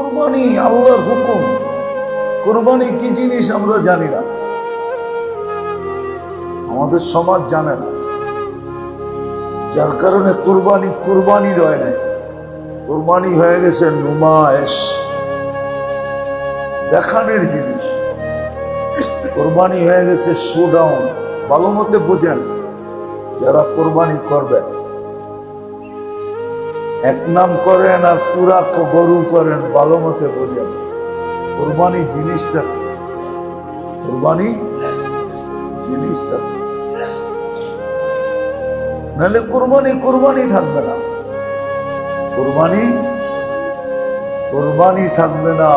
কুরবানি আল্লাহর হুকুম। কুরবানি কি জিনিস আমরা জানি না, আমাদের সমাজ জানে না, যার কারণে কুরবানি কুরবানি রয় নাই। কুরবানি হয়ে গেছে নুমায়েশ, দেখানোর জিনিস। কুরবানি হয়ে গেছে শোডাউন। ভালো মতে বোঝেন, যারা কুরবানি করবেন, এক নাম করেন আর পুরা গরু করেন, ভালো মতে বোঝেন কুরবানি জিনিসটা কি। কুরবানি জিনিসটা কি, নাহলে কুরবানি কুরবানি থাকবে না। কুরবানি কুরবানি থাকবে না।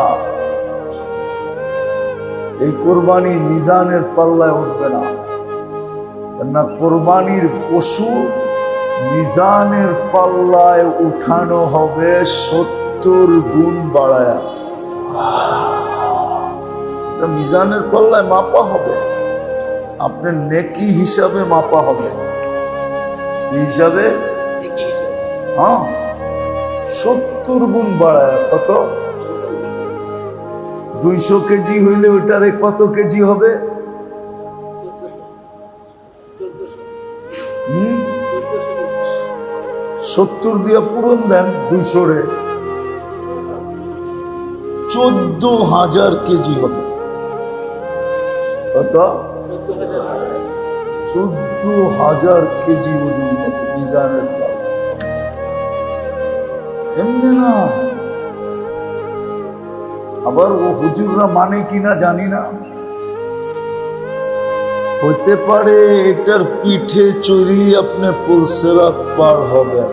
এই কুরবানি মিজানের পাল্লায় উঠবে না। না, কুরবানির পশু মিজানের পাল্লায় উঠানো হবে 70 গুণ বাড়ায়া। মিজানের পাল্লায় মাপা হবে, আপনার নেকি হিসাবে মাপা হবে। হিসাবে হ্যাঁ, 70 গুণ বাড়ায়। কত? 200 কেজি হইলে ওইটারে কত কেজি হবে? 70 দিয়ে পূরণ দেন 200 রে, 14,000 কেজি হবে। কত? 14,000 কেজি ওজন হবে মিজানের পাল্লায়। এমনি না, আবার ও হুজুররা মানে কিনা জানি না, হতে পারে এটার পিঠে চড়ি আপনি পুলসেরাত পার হবেন।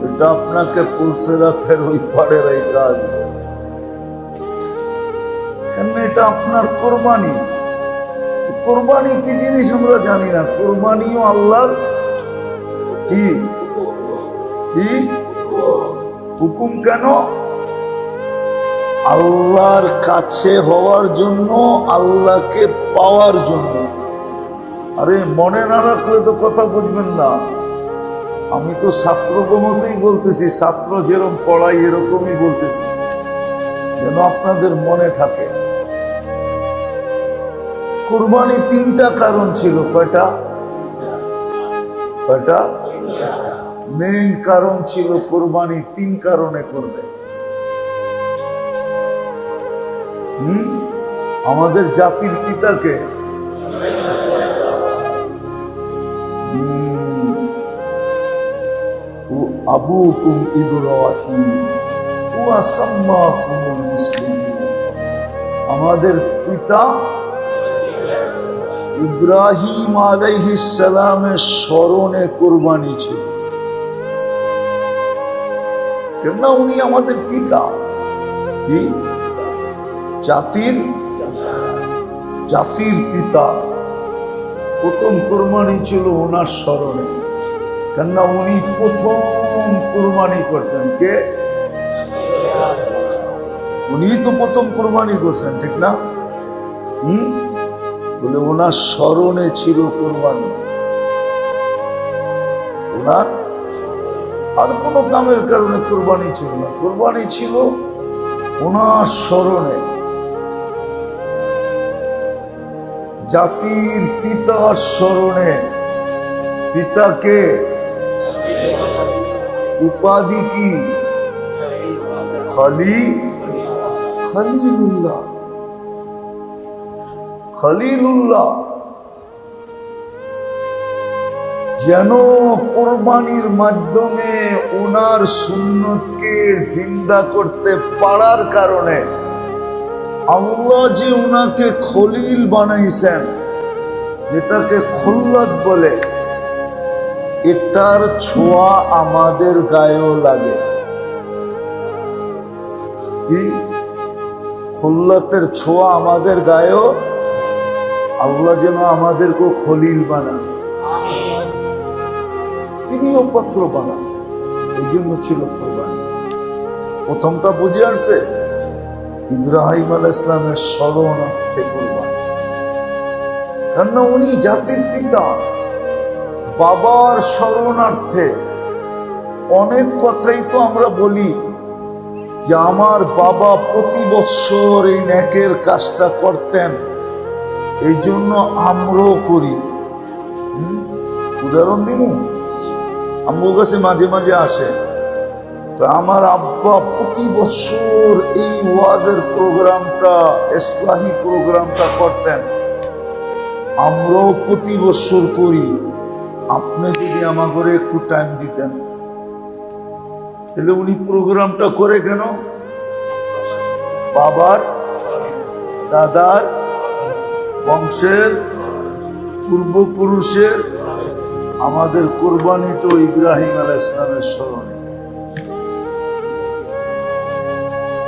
এটা আপনাকে পুলসেরাতের ওই পাড়ে রেখে আসবে, কেন এটা আপনার কোরবানি। কোরবানি কি জিনিস আমরা জানি না। কোরবানিও আল্লাহর কি কি হুকুম। কেন? আল্লাহর কাছে হওয়ার জন্য, আল্লাহকে পাওয়ার জন্য। আরে মনে না রাখলে তো কথা বুঝবেন না। আমি তো ছাত্রকে মতোই বলতেছি, ছাত্র যেরকম পড়াই এরকমই বলতেছি, যেন আপনাদের মনে থাকে। কুরবানি 3টা কারণ ছিল। কয়টা? কয়টা? মেইন কারণ ছিল কুরবানি 3 কারণে করবে। আমাদের জাতির পিতাকে আবুকুম ইব্রাহিম ওয়া সাম্মাকুমুল মুসলিমিন। আমাদের পিতা ইব্রাহিম আলাইহিস সালামের স্মরণে কুরবানি ছিল। কেননা উনি আমাদের পিতা, কি জাতির পিতা। প্রথম কুরবানি ছিল ওনার স্মরণে, কেননা উনি প্রথম কুরবানি করছেন। কে? উনি তো প্রথম কুরবানি করছেন, ঠিক না? বলে ওনার স্মরণে ছিল কুরবানি। ওনার আর কোনো কামের কারণে কুরবানি ছিল না, কুরবানি ছিল ওনার স্মরণে। জাতির পিতার স্মরণে। পিতাকে উপাধি কি? খলিলুল্লাহ। খলিলুল্লাহ যেন কোরবানির মাধ্যমে ওনার সুন্নতকে জিন্দা করতে পারার কারণে আল্লাহ যে ওনাকে খলিল বানাইছেন, যেটাকে খুল্লত বলে, এটার ছোঁয়া আমাদের গায়েও লাগে। কি? খুল্লতের ছোঁয়া আমাদের গায়েও। আল্লাহ যেন আমাদেরকে খলিল বানান, প্রিয় পাত্র বানান। এই জন্য ছিল কোরবানি। প্রথমটা বুঝে আসছে, ইব্রাহিম আলাইহিস সালামের স্মরণার্থে কোরবানি। কেননা উনি জাতির পিতা, বাবার স্মরণার্থে। অনেক কথাই তো আমরা বলি, যে আমার বাবা প্রতি বৎসর এই নেকের কাজটা করতেন, এই জন্য আমরাও করি। উদাহরণ দিব, আমার কাছে মাঝে মাঝে আসে, তো আমার আব্বা প্রতি বছর এই ওয়াজের প্রোগ্রামটা, ইসলাহি প্রোগ্রামটা করতেন, আমরাও প্রতি বছর করি। আপনি যদি আমার ঘরে একটু টাইম দিতেন, তাহলে উনি প্রোগ্রামটা করে কেন? বাবার, দাদার, বংশের, পূর্বপুরুষের, আমাদের কোরবানিটা ইব্রাহিম আলাইহিস সালামের স্মরণে।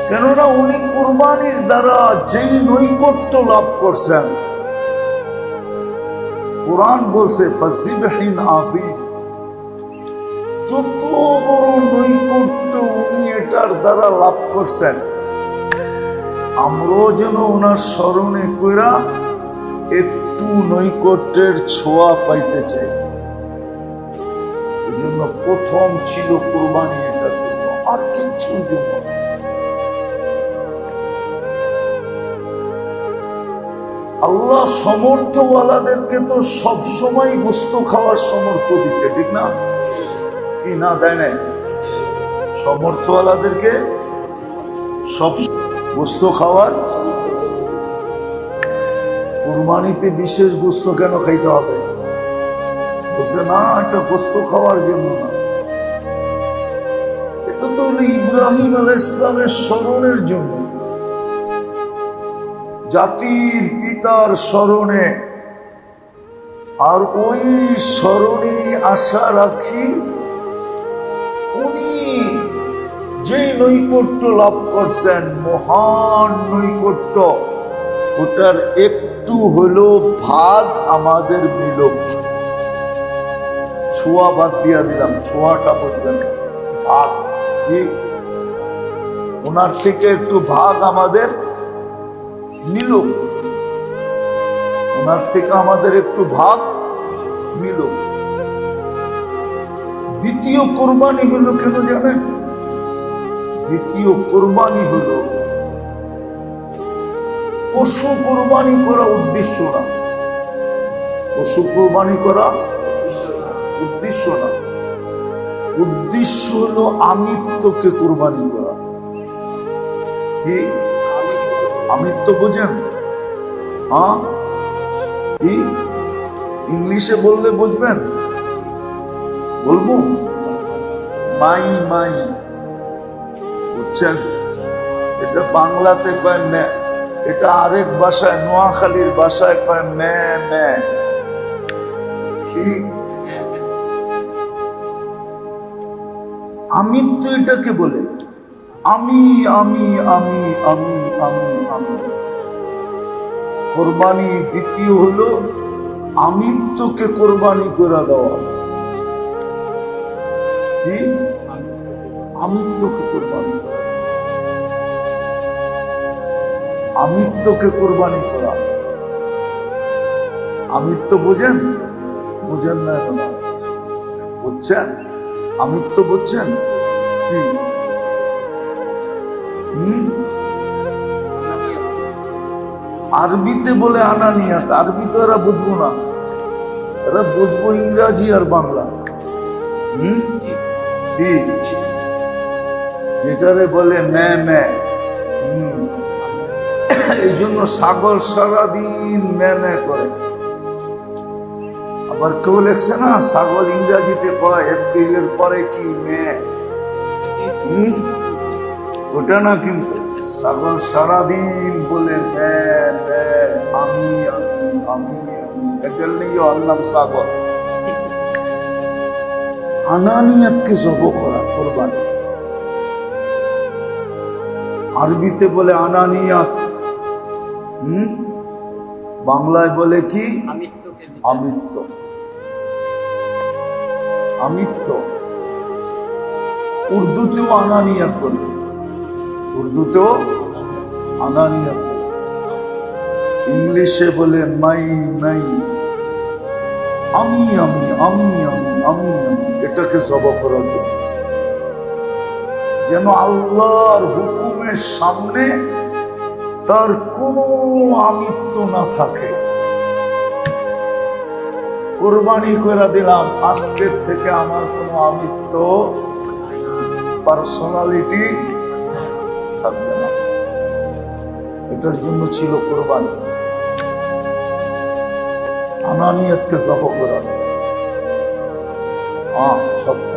কেননা উনি কোরবানির দ্বারা যেই নৈকট্য লাভ করছেন, কোরআন বলছে ফাযিবহিন আযীম, যত বড় নৈকট্য উনি এটার দ্বারা লাভ করছেন, আমরাও যেন ওনার স্মরণে কইরা একটু নৈকট্যের ছোঁয়া পাইতে চাই। এই জন্য প্রথম ছিল কোরবানি এটার জন্য, আর কিচ্ছুর জন্য। আল্লাহ সমর্থওয়ালাদেরকে তো সবসময় গোস্ত খাওয়ার সমর্থ দিছে, ঠিক না? কি না দেয় নাই? সমর্থওয়ালাদেরকে সব গোস্ত খাওয়ার। কুরবানিতে বিশেষ গোস্ত কেন খাইতে হবে? বলছে না, এটা গোস্ত খাওয়ার জন্য না, এটা তো হলো ইব্রাহিম আলাইহিস সালামের স্মরণের জন্য, জাতির পিতার স্মরণে। আর ওই স্মরণে আশা রাখি উনি যে নৈকট্য লাভ করছেন, মহান নৈকট্য, ওটার একটু হলো ভাগ আমাদের মিল। ছোঁয়া বাদ দিয়া দিলাম, ছোঁয়াটা বুঝবেন, ভাগ কি? ওনার থেকে একটু ভাগ আমাদের নিল, ওনার থেকে আমাদের একটু ভাগ নিল। দ্বিতীয় কোরবানি হলো কেন জানেন? দ্বিতীয় কোরবানি হলো পশু কোরবানি করা উদ্দেশ্য না, পশু কোরবানি করা উদ্দেশ্য না, উদ্দেশ্য হলো আমিত্বকে কোরবানি করা। কি আমিত্ব বোঝেন? হ্যাঁ, কি ইংলিশে বললে বুঝবেন? বলবো মাই মাই, বুঝছেন? এটা বাংলাতে কয় মে, এটা আরেক ভাষায়, নোয়াখালীর ভাষায় কয় মে মে। কি আমিত্ব এটাকে বলে, আমি আমি আমি আমি আমি আমি। কোরবানি দ্বিতীয় হলো আমিত্বকে কোরবানি করে দেওয়া। কি আমিত্বকে কোরবানি করা, আমিত্বকে কোরবানি করা। আমিত্ব বোঝেন? বোঝেন না এখন? বুঝছেন? আমিত্ব বুঝছেন কি? আরবিতে বলে আনানিয়াত, আরবি তো এরা বুঝবো না, এরা বুঝবো ইংরাজি আর বাংলা। কি যেটারে বলে মে মে। এই জন্য ছাগল সারাদিন মে মে করে। আবার কেউ লেখছে না, ছাগল ইংরাজিতে কয় এপ্রিলের পরে কি মে, ওটা না, কিন্তু ছাগল সারাদিন বলে মে মে, আমি আমি আমি আমি। এটার নিয়ে ওর নাম ছাগল। আনানিয়াতকে জব করা কোরবানি, আরবিতে বলে আনানিয়াত, বাংলায় বলে কি? আমিত্ব। আমিত্ব উর্দুতেও আনানিয়াত বলে, উর্দুতেও আনানিয়াত বলে, ইংলিশে বলে মাই মাই, আমি আমি আমি আমি আমি আমি। এটাকে জব করার জন্য যেন আল্লাহর হুকুমের সামনে তার কোনো আমিত্ব না থাকে। কোরবানি করে দিলাম, আজকের থেকে আমার কোনো আমিত্ব, পার্সোনালিটি থাকবে না। এটার জন্য ছিল কোরবানি। আনানিয়তকে জবাহ করা, সত্য,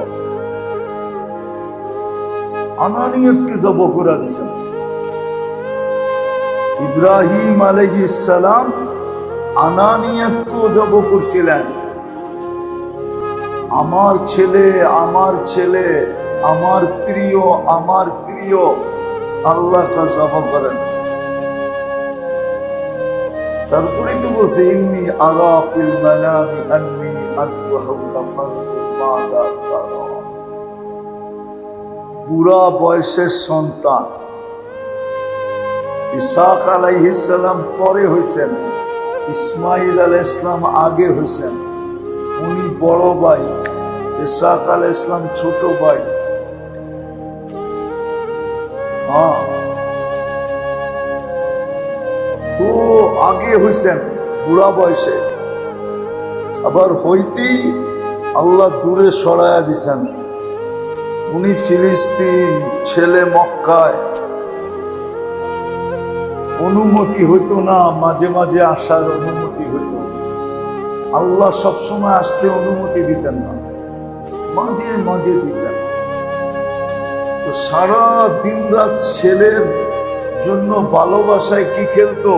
আনানিয়তকে জবাহ করে দিয়েছেন। ইব্রাহিম আলাইহিস সালাম আনানিয়তকেও জবাহ করছিলেন। আমার ছেলে, আমার ছেলে, আমার প্রিয়, আমার প্রিয়, আল্লাহকে জবাহ করেন। তারপরে তো বলছে ইন্নী আরা ফিল মানামি আন্নী আযবাহুকা ফানজুর মাযা তারা। বুড়া বয়সের সন্তান ইসহাক আলাইহিস সালাম পরে হয়েছেন, ইসমাইল আলাইহিস সালাম আগে হয়েছেন। উনি বড় ভাই, ইসহাক আলাইহিস সালাম ছোট ভাই। তো আগে হয়েছেন বুড়া বয়সে, আবার হইতেই আল্লাহ দূরে সরাইয়া দিছেন। উনি ফিলিস্তিন, ছেলে মক্কায়, অনুমতি হইতো না, মাঝে মাঝে আসার অনুমতি হইতো। আল্লাহ সবসময় আসতে অনুমতি দিতেন না, মাঝে মাঝে দিতেন। তো সারা দিন রাত ছেলের জন্য ভালোবাসায় কি খেলতো?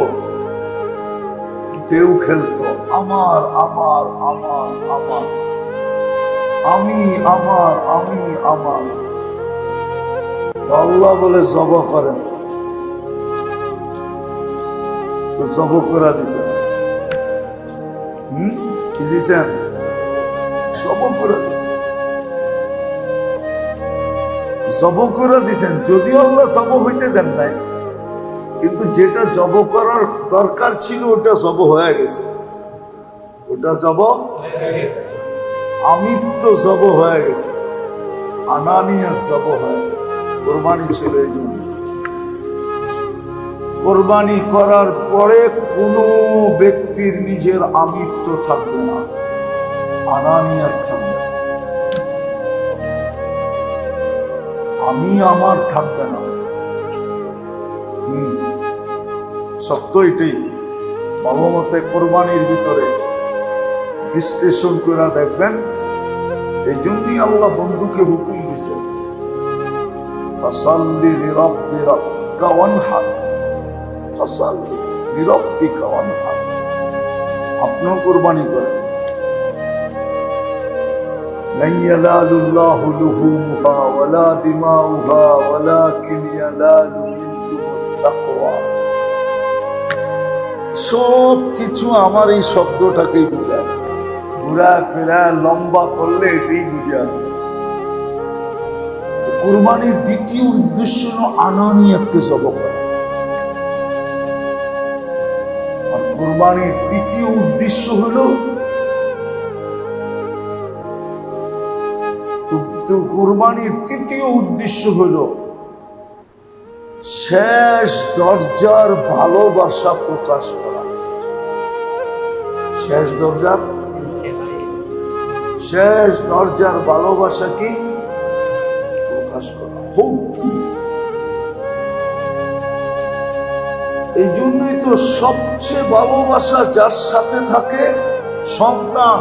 কেউ খেলতো আমার আমার আমার আমার, আমি আমার আমি আমার। আল্লাহ বলে জবাহ করেন, তো জবাহ করে দিছেন। কি দিছেন? জবাহ করে দিছেন, জবাহ করে দিছেন। যদিও আল্লাহ জবাহ হইতে দেন নাই, কিন্তু যেটা জবাহ করার দরকার ছিল ওটা জবাহ হয়ে গেছে। ওটা জবাহ, আমিত্ব জবাহ হয়ে গেছে, আনানিয়াত জবাহ হয়ে গেছে। কোরবানি ছিল এই জন্য। কোরবানি করার পরে কোনো ব্যক্তির নিজের আমিত্ব থাকবে না, আনানিয়াত থাকবে না, আমি আমার থাকবে না। সত্য এটাই। বাবা মতে কোরবানির ভিতরে বিশ্লেষণ করে দেখবেন, এই জন্যই আল্লাহ বন্ধুকে হুকুম দিছে, ফাসাল্লি লিরাব্বিকা ওয়ানহার, ফাসাল্লি লিরাব্বিকা ওয়ানহার। আপনিও কোরবানি করেন। লা ইয়ালালুল্লাহু লুহুমুহা ওয়ালা দিমাউহা ওয়ালাকিন ইয়ালালু মিনকুমুত তাকওয়া। সব কিছু আমার এই শব্দটাকেই বুঝায়, ঘুরা ফেরা লম্বা করলে এটাই বুঝে আসবে। কুরবানির দ্বিতীয় উদ্দেশ্য হলো আনানিয়াতকে জবাহ করা, আর কুরবানির তৃতীয় উদ্দেশ্য হলো কুরবানির তৃতীয় উদ্দেশ্য হলো শেষ দরজার ভালোবাসা প্রকাশ করা। শেষ দরজার ভালোবাসা কি প্রকাশ করা। এই জন্যই তো সবচেয়ে ভালোবাসা যার সাথে থাকে সন্তান,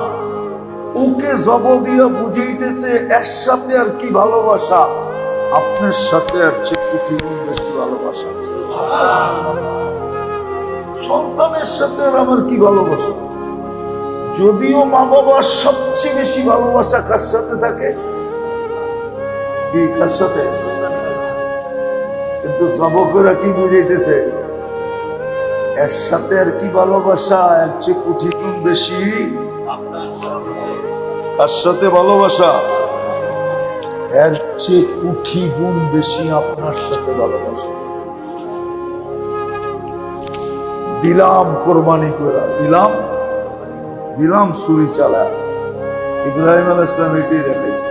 ওকে জবাহ দিয়া বুঝাইতেছে এর সাথে আর কি ভালোবাসা, আপনার সাথে আর চেয়ে কোটি গুণ বেশি ভালোবাসা। সন্তানের সাথে আর আমার কি ভালোবাসা? যদিও মা বাবার সবচেয়ে বেশি ভালোবাসা কার সাথে থাকে? কি কার সাথে? কিন্তু জবাহ করে কি বুঝাইতেছে এর সাথে আর কি ভালোবাসা, এর চেয়ে কোটি গুণ বেশি কার সাথে ভালোবাসা, এর চেয়ে কোটি গুণ বেশি আপনার সাথে ভালোবাসা। দিলাম কোরবানি করে, দিলাম ছুরি চালা। ইব্রাহিম আলাইহিস সালাম এটাই দেখাইছে।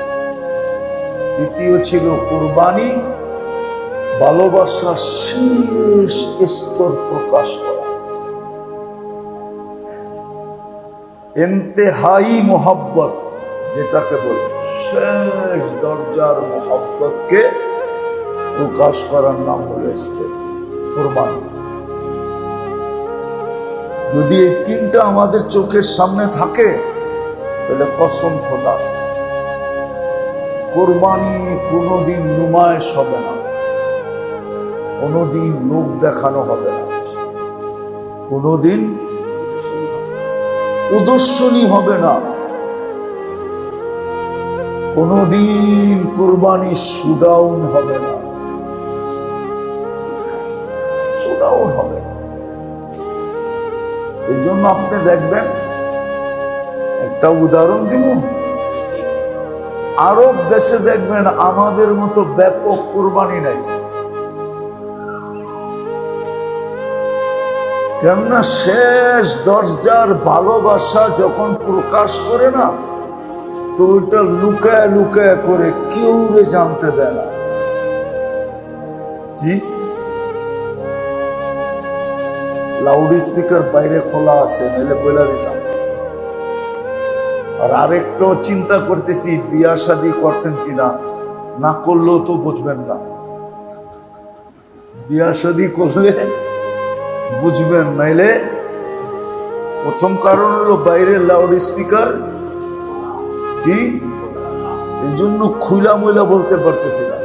দ্বিতীয় ছিল কুরবানি, ভালোবাসার শেষ স্তর প্রকাশ করা, ইন্তেহাই মোহাব্বত যেটাকে বলে, শেষ দরজার মোহাব্বতকে প্রকাশ করার নাম হলো কুরবানি। যদি এই তিনটা আমাদের চোখের সামনে থাকে তাহলে কসম খোদা কুরবানি কোনোদিন নুমায়েশ হবে না, কোনোদিন লোক দেখানো হবে না, কোনোদিন প্রদর্শনী হবে না, কোনোদিন কুরবানি শোডাউন হবে না, শোডাউন হবে না। এই জন্য আপনি দেখবেন, একটা উদাহরণ দিব, আরব দেশে দেখবেন আমাদের মতো ব্যাপক কুরবানি নাই। কেননা শেষ দরজার ভালোবাসা যখন প্রকাশ করে না, তো ওইটা লুকায় লুকায় করে কেউ জানতে দেয় না। কি লাউড স্পিকার বাইরে খোলা আছে, নাহলে বলে দিতাম। আর আরেকটাও চিন্তা করতেছি, বিয়া শাদী করছেন কিনা, না করলেও তো বুঝবেন না। বিয়া শাদী করলে বুঝবেন, নাইলে প্রথম কারণ হলো বাইরে লাউড স্পিকার কি, এই জন্য খুইলা মুইলা বলতে পারতেছি না।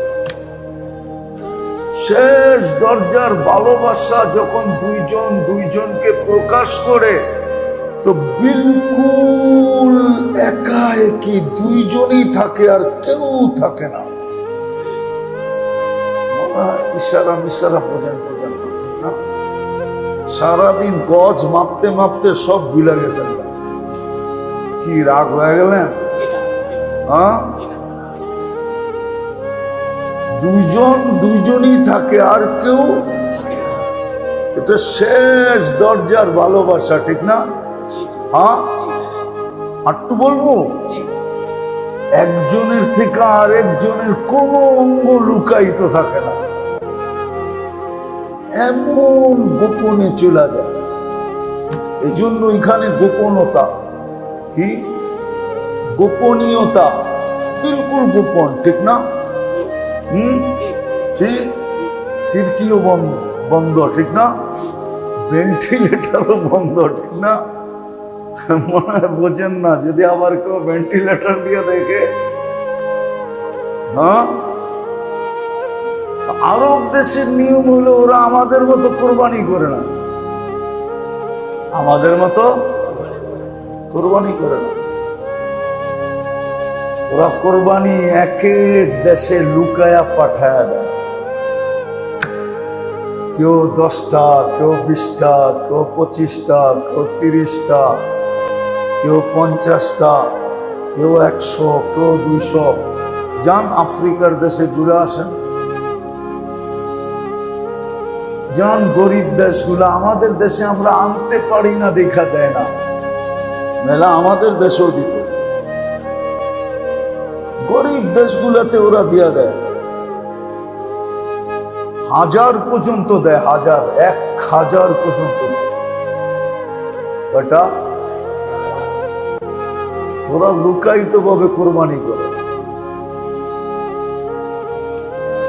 শেষ দরজার ভালোবাসা যখন দুইজন দুইজনকে প্রকাশ করে, তো বিলকুল একা একই দুইজনই থাকে, আর কেউ থাকে না। ইশারা মিশারা বোঝেন ঠিক না? সারাদিন গজ মাপতে মাপতে সব ভুলে গেছেন। কি রাগ হয়ে গেলেন? হ্যাঁ, দুইজন দুইজনই থাকে, আর কেউ। এটা শেষ দরজার ভালোবাসা, ঠিক না? হ্যাঁ, একটু বলবো, একজনের থেকে আরেকজনের কোনো অঙ্গ লুকায়িত থাকে না, এমন গোপনে চলে যায়। এই জন্য এখানে গোপনতা, কি গোপনীয়তা, বিলকুল গোপন, ঠিক না? খিড়কিও বন্ধ, ঠিক না? ভেন্টিলেটারও বন্ধ, ঠিক না? মনে হয় বোঝেন না, যদি আবার কেউ ভেন্টিলেটার দিয়ে দেখে। হ্যাঁ, আরব দেশের নিয়ম হলো ওরা আমাদের মতো কোরবানি করে না, আমাদের মতো কোরবানি করে না। ওরা কোরবানি এক এক দেশে লুকায়া পাঠায়া দেয়। কেউ 10টা, কেউ 20টা, কেউ 25টা, কেউ 30টা, কেউ 50টা, কেউ 100, কেউ 200। যান আফ্রিকার দেশে ঘুরে আসেন, যান গরিব দেশগুলো। আমাদের দেশে আমরা আনতে পারি না, দেখা দেয় না, নাহলে আমাদের দেশেও দিত। গরিব দেশগুলোতে ওরা দিয়া দেয়, 1000 পর্যন্ত দেয়, 1000 পর্যন্ত। কয়টা? ওরা লুকায়িত ভাবে কোরবানি করে,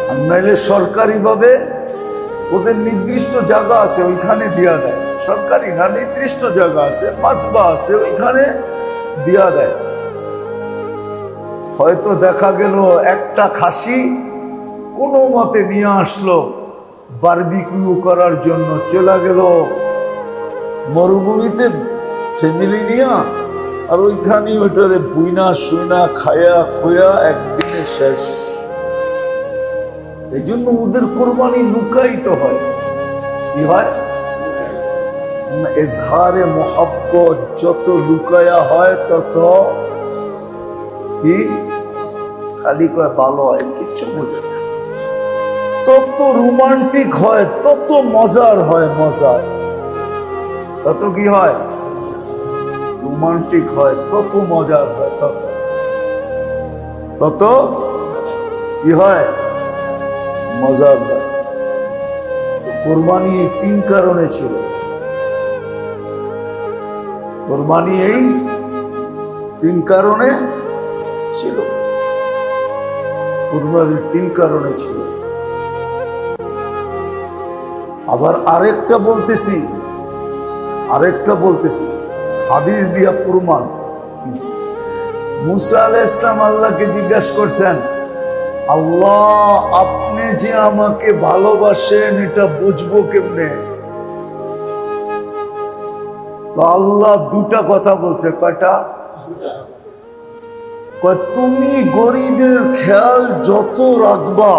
আর নাইলে সরকারি ভাবে ওদের নির্দিষ্ট জায়গা আছে, ওইখানে দিয়া দেয়। সরকারি না, নির্দিষ্ট জায়গা আছে, মাসবা আছে, ওইখানে দিয়া দেয়। হয়তো দেখা গেল একটা খাসি কোনো মতে নিয়ে আসলো বারবিকিউ করার জন্য, চলে গেল মরুভূমিতে ফ্যামিলি নিয়ে, আর ওইখানে ওইটারে বুইনা শুইনা খায়া খোয়া একদিনে শেষ। এই জন্য ওদের কোরবানি লুকায়িত হয়। কি হয়? এজহারে মোহাব্বত যত লুকায়া হয় তত কি খালি কয় ভালো হয়, কিচ্ছু বলে না। তত রোমান্টিক হয়, তত মজার হয়, মজার তত কি হয়, রোমান্টিক হয়, তত মজার হয়, তত কি হয়? মজার হয়। তো কোরবানি এই 3 কারণে ছিল। কোরবানি এই 3 কারণে ছিল। কোরবানির 3 কারণে ছিল। আবার আরেকটা বলতেছি, হাদিস দিয়া প্রমাণ। মুসা আলাইহিস সালাম আল্লাহকে জিজ্ঞাসা করছেন, আল্লাহ আপনি যে আমাকে ভালোবাসেন এটা বুঝবো কেমনে? তো আল্লাহ 2টা কথা বলছে। কয়টা? তুমি গরিবের খেয়াল যত রাখবা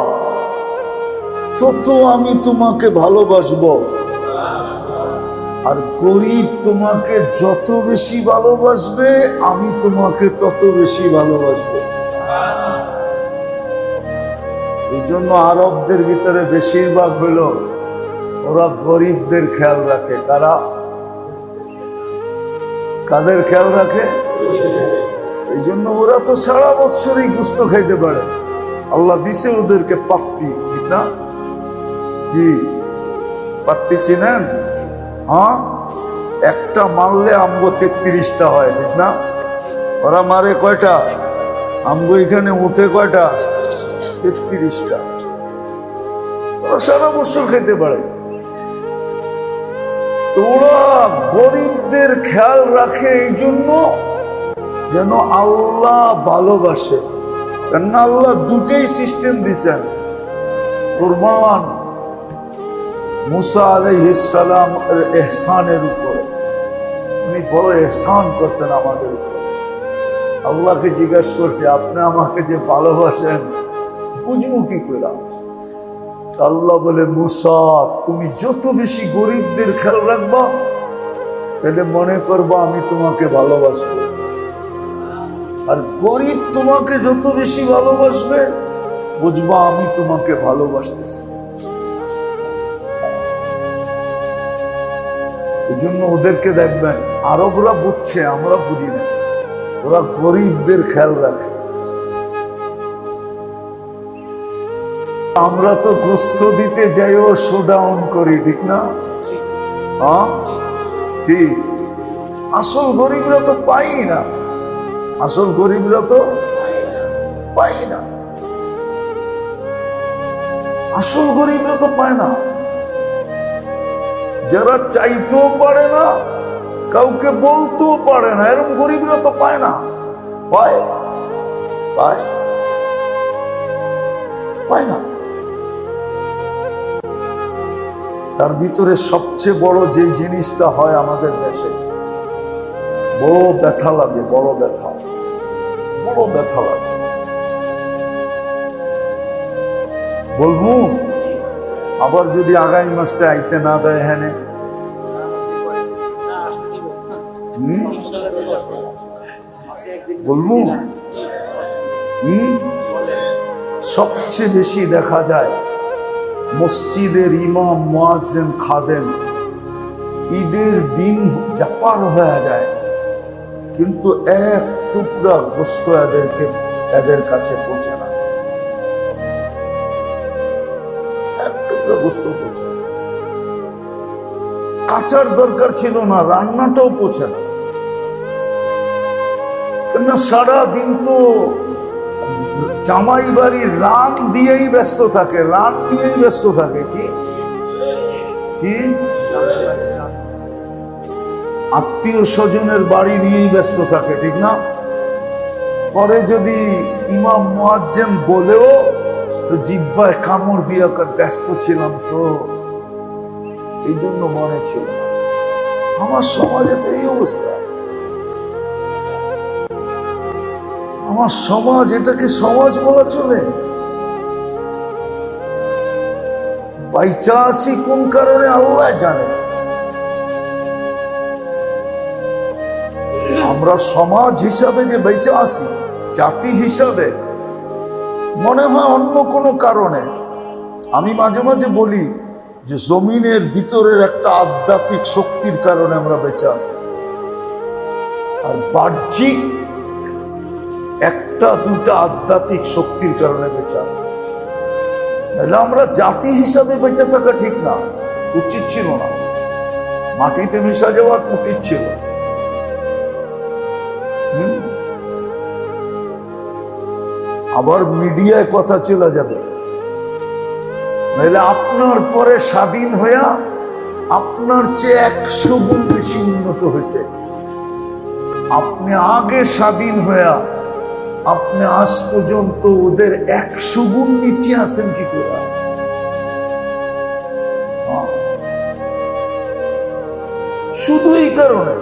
তত আমি তোমাকে ভালোবাসবো, আর গরিব তোমাকে যত বেশি ভালোবাসবে আমি তোমাকে তত বেশি ভালোবাসবো। এই জন্য আরবদের ভিতরে বেশিরভাগ হলো ওরা গরিবদের খেয়াল রাখে। কাদের খেয়াল রাখে? এই জন্য ওরা তো সারা বছরই গোশত খাইতে পারে। আল্লাহ দিছে ওদেরকে পাত্তি, ঠিক না? কি পাত্তি চিনেন? হ্যাঁ, একটা মারলে আমগো 33টা হয়, ঠিক না? ওরা মারে কয়টা? আমগো এখানে উঠে কয়টা? 33টা। ওরা সারা বছর খেতে পারে। তো ওরা গরিবদের খেয়াল রাখে এই জন্য যেন আল্লাহ ভালোবাসে। কেননা আল্লাহ 2টাই সিস্টেম দিছেন। কুরবান মুসা আলাইহিস সালাম এর ইহসানের উপরে, উনি বড় ইহসান করছেন আমাদের উপরে। আল্লাহকে জিজ্ঞাসা করছে, আপনি আমাকে যে ভালোবাসেন বুঝবো কি করে? আল্লাহ বলে, মুসা তুমি যত বেশি গরিবদের খেয়াল রাখবা তাহলে মনে করবা আমি তোমাকে ভালোবাসবো, আর গরিব তোমাকে যত বেশি ভালোবাসবে বুঝবা আমি তোমাকে ভালোবাসতেছি। এই জন্য ওদেরকে দেখবেন, আরবরা বুঝছে, আমরা বুঝি না। ওরা গরিবদের খেয়াল রাখে। আমরা তো গোশত দিতে যাইও শোডাউন করি, ঠিক না? হ্যাঁ ঠিক। আসল গরিবরা তো পাই না, আসল গরিবরা তো পাই না, আসল গরিবরা তো পায় না। যারা চাইতেও পারে না, কাউকে বলতেও পারে না, এরকম গরিবরা তো পায় না। পায় পায় পায় না। তার ভিতরে সবচেয়ে বড় যে জিনিসটা হয় আমাদের দেশে, বড় ব্যথা লাগে, বড় ব্যথা লাগে। বলবো আবার যদি আগামী মাসে আইতে না দেয়, হ্যাঁ বলবো। সবচেয়ে বেশি দেখা যায় মসজিদের ইমাম, মুয়াজ্জিন, খাদেম ঈদের দিন যা পার হয়ে যায় কিন্তু এক টুকরা গোশত এদের কাছে পৌঁছে না, এক টুকরা গোশত পৌঁছে না। কাঁচার দরকার ছিল না, রান্নাটাও পৌঁছে না। কেননা সারা দিন তো জামাই বাড়ির রান দিয়েই ব্যস্ত থাকে, রান নিয়েই ব্যস্ত থাকে। কি কি আত্মীয় স্বজনের বাড়ি নিয়েই ব্যস্ত থাকে, ঠিক না? পরে যদি ইমাম মুয়াজ্জিন বলেও তো জিহ্বায় কামড় দিয়ে ব্যস্ত ছিলাম, তো এই জন্য মনে ছিল না। আমার সমাজে তো এই অবস্থা। আমার সমাজ, এটাকে সমাজ বলা চলে? বাইচা আছি কোন কারণে আল্লাহ জানে। আমরা সমাজ হিসাবে যে বেঁচে আছি, জাতি হিসাবে মনে হয় অন্য কোনো কারণে। আমি মাঝে মাঝে বলি যে জমিনের ভিতরের একটা আধ্যাত্মিক শক্তির কারণে আমরা বেঁচে আছি, আর বাহ্যিক একটা দুটা আধ্যাত্মিক শক্তির কারণে বেঁচে আছি। তাহলে আমরা জাতি হিসাবে বেঁচে থাকা ঠিক না, উচিত ছিল না। মাটিতে মিশা যাওয়া উচিত ছিল। আবার মিডিয়ায় কথা চলে যাবে, নাহলে আপনার পরে স্বাধীন হইয়া আপনার চেয়ে 100 গুণ বেশি উন্নত হয়েছে। আপনি আগে স্বাধীন হইয়া আপনি আজ পর্যন্ত ওদের 100 গুণ নিচে আছেন কি করে? শুধু এই কারণে।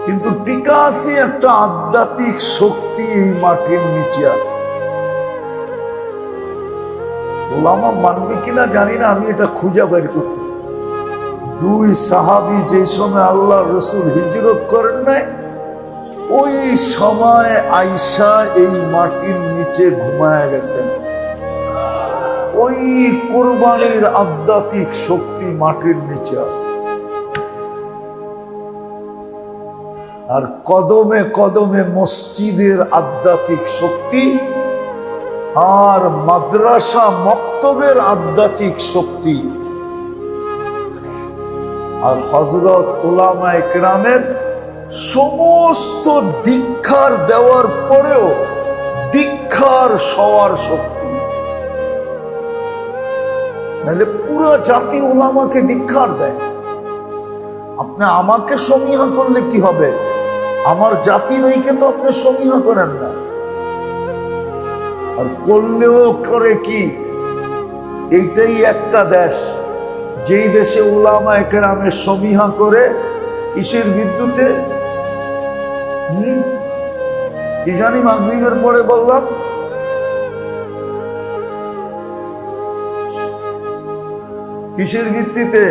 কিন্তু টিকা আছে একটা আধ্যাত্মিক শক্তি এই মাটির নিচে আছে। ওলামা মানবে কিনা জানি না, আমি এটা খুঁজে বের করছি। 2 সাহাবী যে সময় আল্লাহ রসুল হিজরত করেন নাই, ওই সময় আয়েশা এই মাটির নিচে ঘুমায় গেছেন। ওই কোরবানির আধ্যাত্মিক শক্তি মাটির নিচে আছে। আর কদমে কদমে মসজিদের আধ্যাত্মিক শক্তি আর মাদ্রাসা মক্তবের আধ্যাত্মিক শক্তি আর হযরত উলামায়ে কেরামের সমস্ত দীক্ষার দেওয়ার পরেও দীক্ষার সওয়ার শক্তি। তাহলে পুরো জাতি উলামাকে দীক্ষার দেয়। আপনি আমাকে সমীহা করলে কি হবে? আমার জাতি ভাইকে তো আপনি সমীহা করেন না। আর করলেও করে কি? এইটাই একটা দেশ যেই দেশে উলামায়ে কেরামের সমীহা করে কিসের বিদ্যুতে? কি জানি মাগরিবের পরে বললাম, কিসের ভিত্তিতে?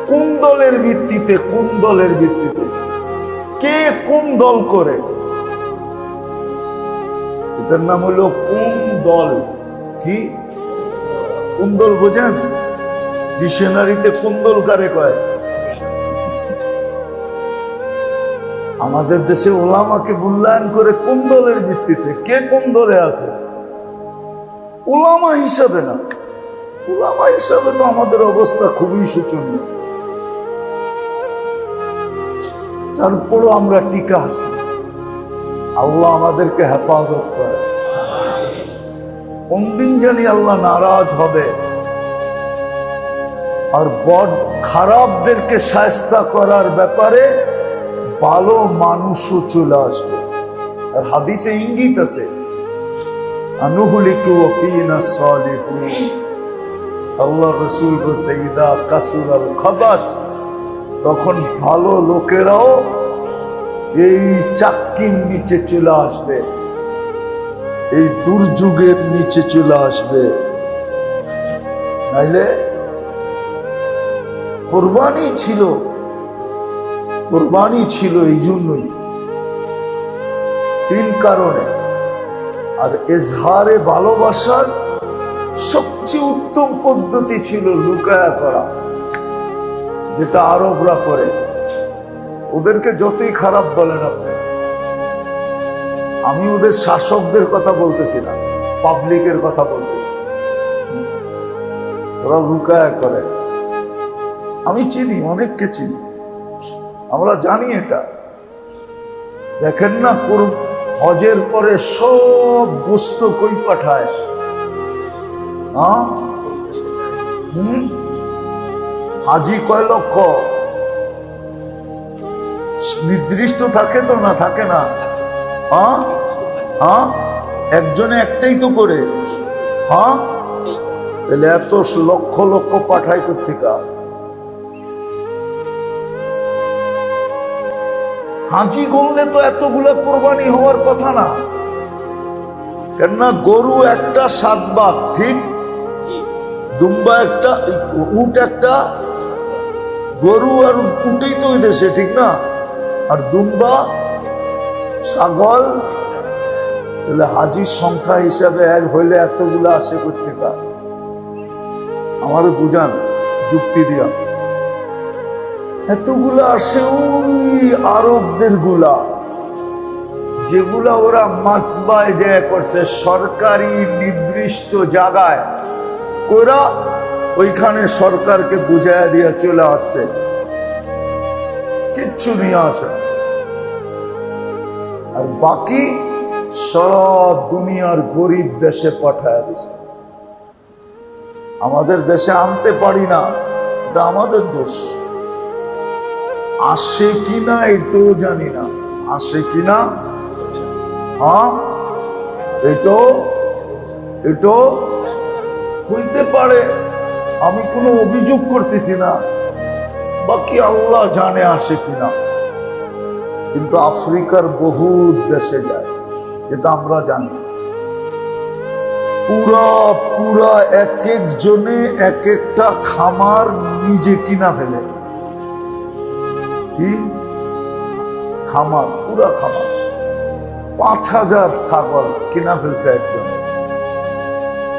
কোন দলের ভিত্তিতে? কোন দলের ভিত্তিতে? কে কোন দল করে? এটার নাম হলো কোন দল। কি কোন দল বোঝেন? ডিকশনারিতে কোন দল কারে কয়? আমাদের দেশে উলামাকে মূল্যায়ন করে কোন দলের ভিত্তিতে? কে কোন দলে আছে? উলামা হিসাবে না। উলামা হিসাবে তো আমাদের অবস্থা খুবই শোচনীয়। তারপরও আমরা টিকা আছি। আল্লাহ আমাদেরকে হেফাজত করে। কোন দিন জানি আল্লাহ নারাজ হবে আর বড় খারাপদেরকে শায়েস্তা করার ব্যাপারে ভালো মানুষও চলে আসবে। আর হাদিসে ইঙ্গিত আছে, আনুহলিকু ওয়া ফীনা সালিহুন। আল্লাহ রাসূল বলেছে, ইদা কাসুরাল খাবাস, তখন ভালো লোকেরাও এই চাক্কির নিচে চলে আসবে, এই দুর্যোগের নিচে চলে আসবে। তাইলে কোরবানি ছিল, কোরবানি ছিল এই জন্যই, 3 কারণে। আর এজহারে ভালোবাসার সবচেয়ে উত্তম পদ্ধতি ছিল লুকায়া করা, যেটা আরবরা করে। ওদেরকে যতই খারাপ বলেন আপনি, আমি ওদের শাসকদের কথা বলতেছি না, পাবলিকের কথা বলতেছি। ওরা লুকায়া করে। আমি চিনি, অনেককে চিনি, আমরা জানি এটা। দেখেন না, হজের পরে সব গোস্ত কই পাঠায়? হাজি কয় লক্ষ? নির্দিষ্ট থাকে তো না? থাকে না? একজনে একটাই তো করে। তাহলে এত লক্ষ লক্ষ পাঠায় কোত্থেকা? হাজি গণলে তো এতগুলা কোরবানি হওয়ার কথা না। কেননা গরু একটা 7 ভাগ, ঠিক? দুম্বা একটা, উট একটা, গরু আর উটেই তো ওই দেশে, ঠিক না? আর দুম্বা, ছাগল। তাহলে হাজির সংখ্যা হিসাবে এক হইলে এতগুলা আসে কোত্থেকা? আমার বুঝান যুক্তি দিয়া। এতগুলা আসে ওই আরবদের গুলা, যেগুলা ওরা মাসবায় যে করছে সরকারি নির্দিষ্ট জায়গায় ওরা ওইখানে সরকারকে বুঝাইয়া দিয়া চলে আসছে, কিচ্ছু নিয়ে আসে। আর বাকি সারা দুনিয়ার গরিব দেশে পাঠায় দিছে। আমাদের দেশে আনতে পারি না, এটা আমাদের দোষ। আসে কিনা এটাও জানি না, আসে কিনা। হ্যাঁ, এটাও হইতে পারে, আমি কোনো অভিযোগ করতেছি না, বাকি আল্লাহ জানে আসে কিনা। কিন্তু আফ্রিকার বহু দেশে যায়, যেটা আমরা জানি। পুরা এক এক জনে এক একটা খামার নিজে কিনা ফেলে। কি খামার? পুরা খামার 5000 ছাগল কিনা ফেলছে একজন।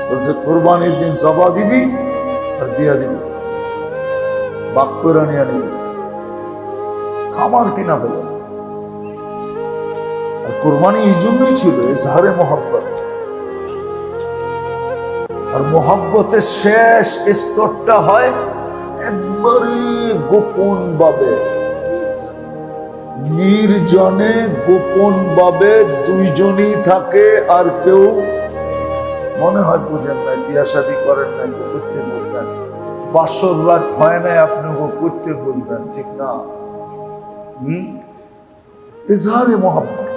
বলছে কোরবানির দিন জবা দিবি আর দিয়া দিবি, বাক করে নিয়ে নিবি। খামার কিনা ফেলে। আর কোরবানি এই জন্যই ছিল ইজহারে মোহাব্বত। আর মোহাব্বতের শেষ স্তরটা হয় একবারে গোপন ভাবে, নির্জনে গোপন ভাবে দুইজনই থাকে। আর কেউ মনে হয় বুঝেন নাই, বিয়া শাদী করেন নাই, করতে বলবেন, বাসর রাত হয় নাই, আপনি করতে বলবেন, ঠিক না? ইজহারে মোহাব্বত।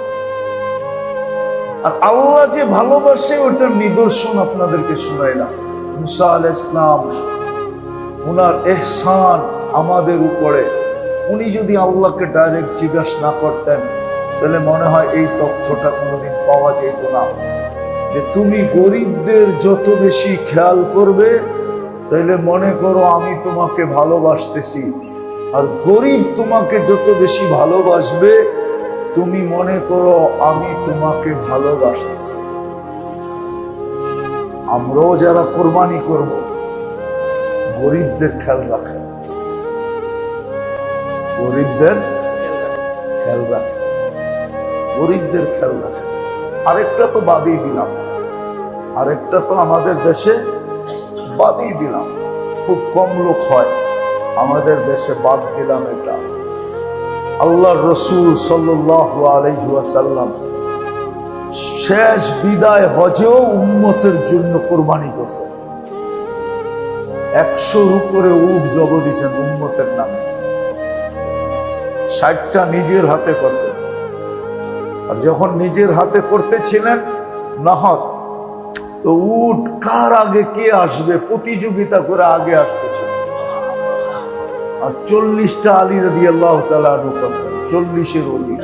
আর আল্লাহ যে ভালোবাসে ওটার নিদর্শন আপনাদেরকে শুনাইলাম। মুসা আলাইহিস সালাম, উনার ইহসান আমাদের উপরে। উনি যদি আল্লাহকে ডাইরেক্ট জিজ্ঞাসা না করতেন তাহলে মনে হয় এই তথ্যটা কোনোদিন পাওয়া যেত না, যে তুমি গরিবদের যত বেশি খেয়াল করবে তাইলে মনে করো আমি তোমাকে ভালোবাসতেছি। আর গরিব তোমাকে যত বেশি ভালোবাসবে তুমি মনে করো আমি তোমাকে ভালোবাসতেছি। আমরাও যারা কোরবানি করব গরিবদের খেয়াল রাখেন, গরিবদের খেয়াল রাখেন, গরিবদের খেয়াল রাখেন। আরেকটা তো বাদই দিলাম, আরেকটা তো আমাদের দেশে বাদই দিলাম, খুব কম লোক হয় আমাদের দেশে, বাদ দিলাম এটা। আল্লাহর রাসূল সাল্লাল্লাহু আলাইহি ওয়াসাল্লাম শেষ বিদায় হজেও উম্মতের জন্য কোরবানি করছেন। 100-র উপরে উট জব দিয়েছেন উম্মতের নামে। 60টা নিজের হাতে করছেন। আর যখন নিজের হাতে করতেছিলেন নাহর, তো উট কার আগে কে আসবে প্রতিযোগিতা করে আগে আসতেছিল। আর 40টা আলী রাদিয়াল্লাহু তাআলা আনহু করছেন, 40-এর অধিক।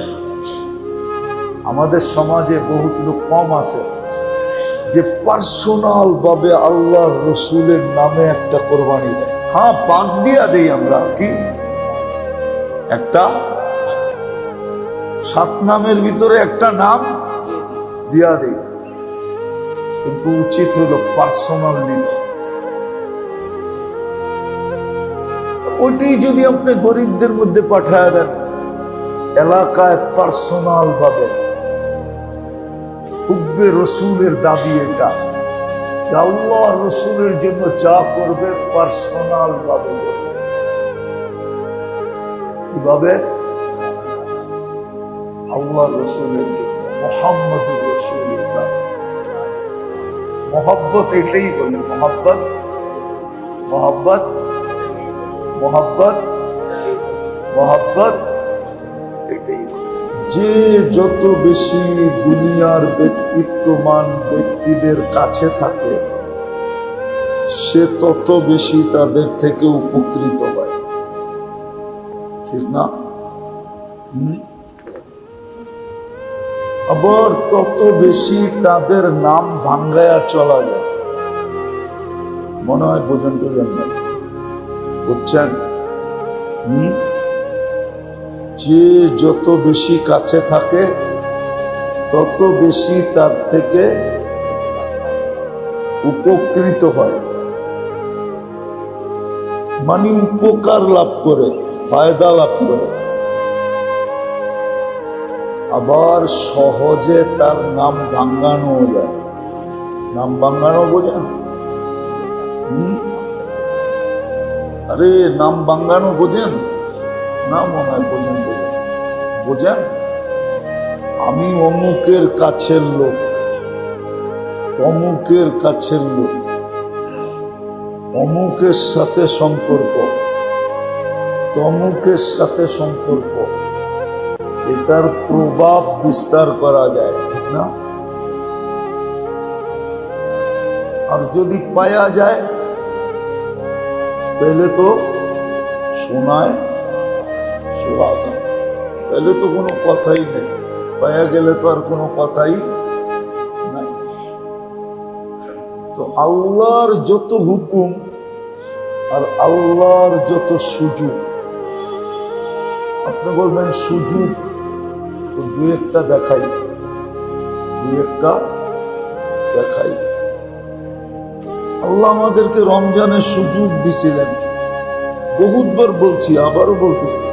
আমাদের সমাজে বহুত লোক কম আছে যে পার্সোনাল ভাবে আল্লাহর রসুলের নামে একটা কোরবানি দেয়। হ্যাঁ, বাদ দিয়া দেই আমরা, কি একটা 7 নামের ভিতরে একটা নাম দিয়া দেই, কিন্তু উচিত হলো পার্সোনাল নিতে। ওইটি যদি আপনি গরিবদের মধ্যে পাঠায় দেন, এলাকায় পার্সোনাল ভাবে, হুব্বে রসুলের দাবি এটা, আল্লাহ রসুলের জন্য যা করবে পার্সোনাল ভাবে করবে। কিভাবে? আল্লাহ রসুলের জন্য, মুহাম্মদুর রাসূলুল্লাহ দাবি। মোহাব্বত এটাই বলে, মোহাব্বত, মোহাব্বত, মোহাব্বত, মোহাব্বত এটাই। যে যত বেশি দুনিয়ার ব্যক্তিত্বমান ব্যক্তিদের কাছে থাকে সে তত বেশি তাদের থেকে উপকৃত হয়, ঠিক না? আবার তত বেশি তাদের নাম ভাঙ্গায়া চলা যায়। মনে হয় বোঝেন তো না, বুঝছেন? যে যত বেশি কাছে থাকে তত বেশি তার থেকে উপকৃত হয়, মানে উপকার লাভ করে, ফায়দা লাভ করে। আবার সহজে তার নাম ভাঙ্গানো যায়। নাম ভাঙ্গানো বোঝেন? আরে নাম ভাঙ্গানো বোঝেন না? মনে হয় বোঝেন। বোঝেন? আমি অমুকের কাছের লোক, তমুকের কাছের লোক, অমুকের সাথে সম্পর্ক, তমুকের সাথে সম্পর্ক, এটার প্রভাব বিস্তার করা যায়, ঠিক না? আর যদি পায়া যায় তাহলে তো শোনায় সোহাগা, তাহলে তো কোনো কথাই নেই। পায়া গেলে তো আর কোনো কথাই নাই। তো আল্লাহর যত হুকুম আর আল্লাহর যত সুযোগ, আপনি বলবেন সুযোগ তো দুই একটা দেখাই, আল্লাহ আমাদেরকে রমজানের সুযোগ দিছিলেন। বহুতবার বলছি, আবারও বলতেছি,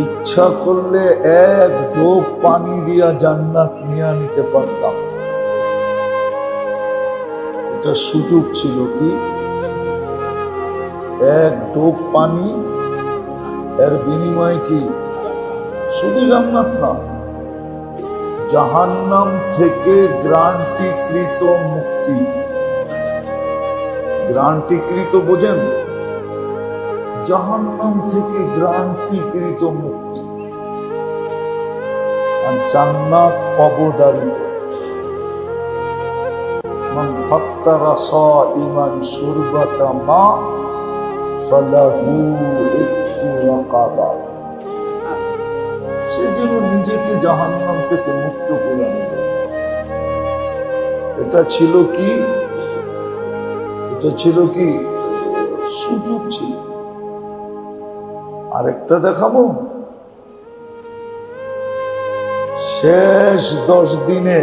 ইচ্ছা করলে এক ঢোক পানি দিয়া জান্নাত নিয়ে নিতে পারতাম। এটা সুযোগ ছিল। কি? এক ঢোক পানি, এর বিনিময়ে কি? শুধু জান্নাত না, জাহান্নাম থেকে গ্রান্টিকৃত মুক্তি। গ্রান্টিকৃত বোঝেন? জাহান্নাম থেকে গ্রান্টিকৃত মুক্তি। আর জান্নাত অবধারিত। মান ফাত্তারা সাইমান শুরবাতা মা ফালাহু ইতকু রাকাবা। সে যেন নিজেকে জাহান্নাম থেকে মুক্ত করে নিল। এটা ছিল কি? এটা ছিল কি? সুযোগ ছিল। আরেকটা দেখাবো। শেষ 10 দিনে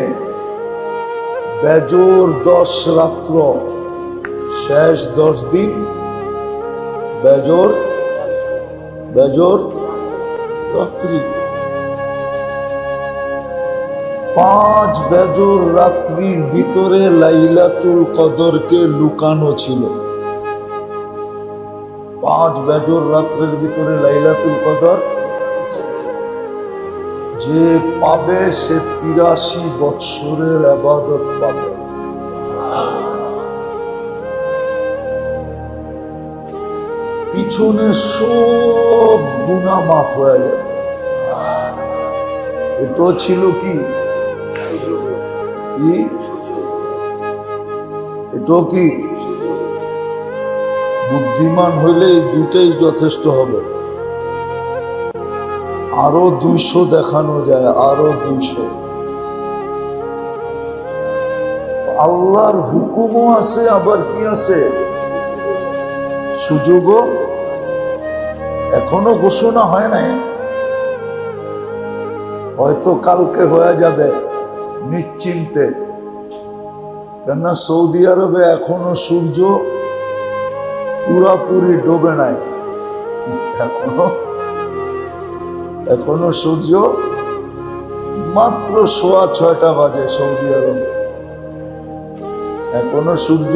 বেজোর 10 রাত্র, শেষ 10 দিন বেজোর রাত্রি, 5 বেজোর রাত্রির ভিতরে লাইলাতুল কদরকে লুকানো ছিল। 5 বেজোর রাত্রের ভিতরে লাইলাতুল কদর যে পাবে সে 83 বৎসরের ইবাদত পাবে। পিছনে সব গুনাহ মাফ হয়ে যাবে। এটা ছিল কি? এটা কি? বুদ্ধিমান হইলে এই দুটাই যথেষ্ট হবে। আরো 200 দেখানো যায়, আরো 200। আল্লাহর হুকুমও আছে, আবার কি আছে? সুযোগও। এখনো ঘোষণা হয় নাই, হয়তো কালকে হয়ে যাবে নিশ্চিন্তে। কেননা সৌদি আরবে এখনো সূর্য পুরাপুরি ডোবে নাই। এখনো সূর্য মাত্র 6:15 বাজে সৌদি আরবে। এখনো সূর্য,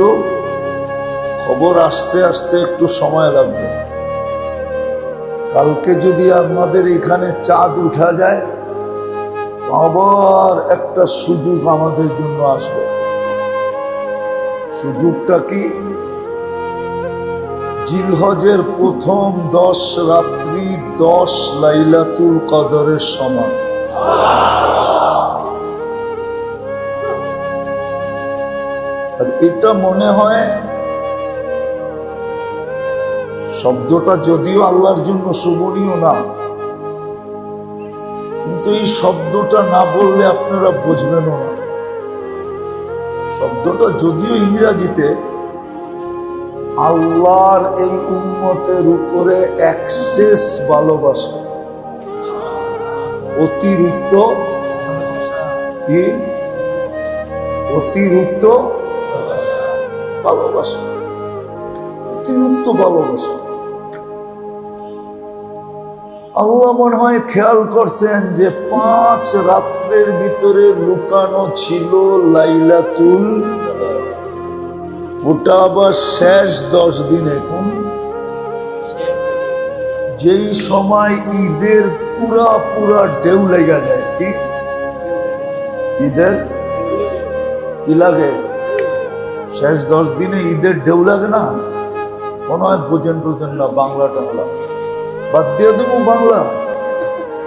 খবর আসতে আসতে একটু সময় লাগবে। কালকে যদি আমাদের এখানে চাঁদ উঠা যায়, আবার একটা সুযোগ আমাদের জন্য আসবে। সুযোগটা কি? জিলহজের প্রথম 10 রাত্রি 10 লাইলাতুল কদরের সমান। আর এটা মনে হয়, শব্দটা যদিও আল্লাহর জন্য শোভনীয় না, কিন্তু এই শব্দটা না বললে আপনারা বুঝবেনও না। শব্দটা যদিও ইংরেজিতে, আল্লাহর এই উম্মতের উপরে এক্সেস ভালোবাসা, অতিরিক্ত কি? অতিরিক্ত ভালোবাসা, অতিরিক্ত ভালোবাসা। আল্লাহ মনে হয় খেয়াল করছেন যে 5 রাত্রের ভিতরে লুকানো ছিল লাইলাতুল, ওটা আবার শেষ 10 দিনে, কোন যেই সময় ঈদের পুরা পুরা ঢেউ লেগে যায়। কি ঈদের কি লাগে? শেষ 10 দিনে ঈদের ঢেউ লাগে না? মনে হয় বোঝেন টোঝেন না বাংলা টাংলা, বাদ দিয়ে দেবো বাংলা,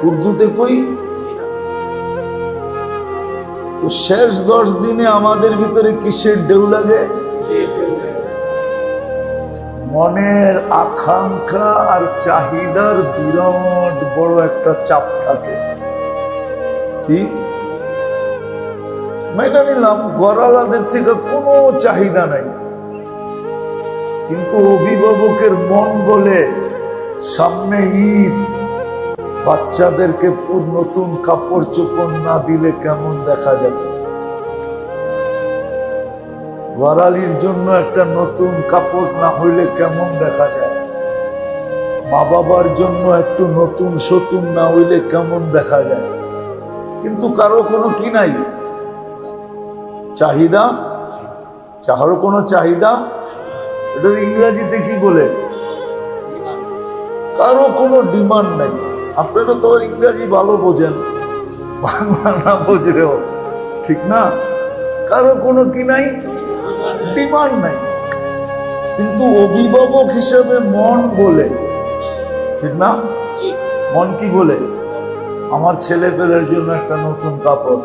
উর্দুতে কই। তো শেষ 10 দিনে আমাদের ভিতরে কিসের ঢেউ লাগে? মনের আকাঙ্ক্ষা আর চাহিদার বিরাট বড় একটা চাপ থাকে। কি মেনে নিলাম গড়ালাদের থেকে কোনো চাহিদা নাই, কিন্তু অভিভাবকের মন বলে সামনে ঈদ, বাচ্চাদেরকে নতুন কাপড় চোপড় না দিলে কেমন দেখা যাবে। গড়ালির জন্য একটা নতুন কাপড় না হইলে কেমন দেখা যায়। মা বাবার জন্য একটু নতুন সতুন না হইলে কেমন দেখা যায়। কিন্তু কারো কোনো কি নাই চাহিদা, কারো কোনো চাহিদা, এটা ইংরেজিতে কি বলে, কারো কোনো ডিমান্ড নাই। আপনারা তো ইংরেজি ভালো বোঝেন, বাংলা না বুঝলেও ঠিক না। কারো কোনো কি নাই, ডিমান্ড নাই। কিন্তু অভিভাবক হিসেবে মন বলে, ঠিক না, মন কি বলে, আমার ছেলে পেলের জন্য একটা নতুন কাপড়।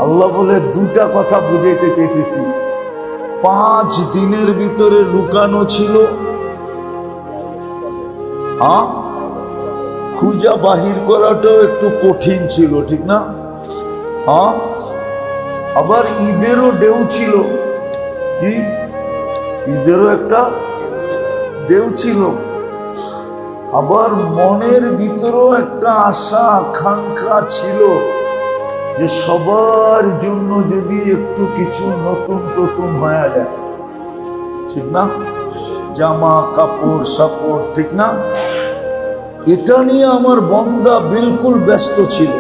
আল্লাহ বলে দুটা কথা বুঝাইতে চাইতেছি। 5 দিনের ভিতরে লুকানো ছিল, হ্যাঁ, খুঁজা বাহির করাটাও একটু কঠিন ছিল, ঠিক না, হ্যাঁ। আবার ঈদেরও ঢেউ ছিল, কি ঈদেরও একটা ঢেউ ছিল। আবার মনের ভিতরেও একটা আশা আকাঙ্ক্ষা ছিল যে সবার জন্য যদি একটু কিছু নতুন নতুন হয়ে যায়, ঠিক না, জামা কাপড় সাপড়, ঠিক না। এটা নিয়ে আমার বান্দা বিলকুল ব্যস্ত ছিল।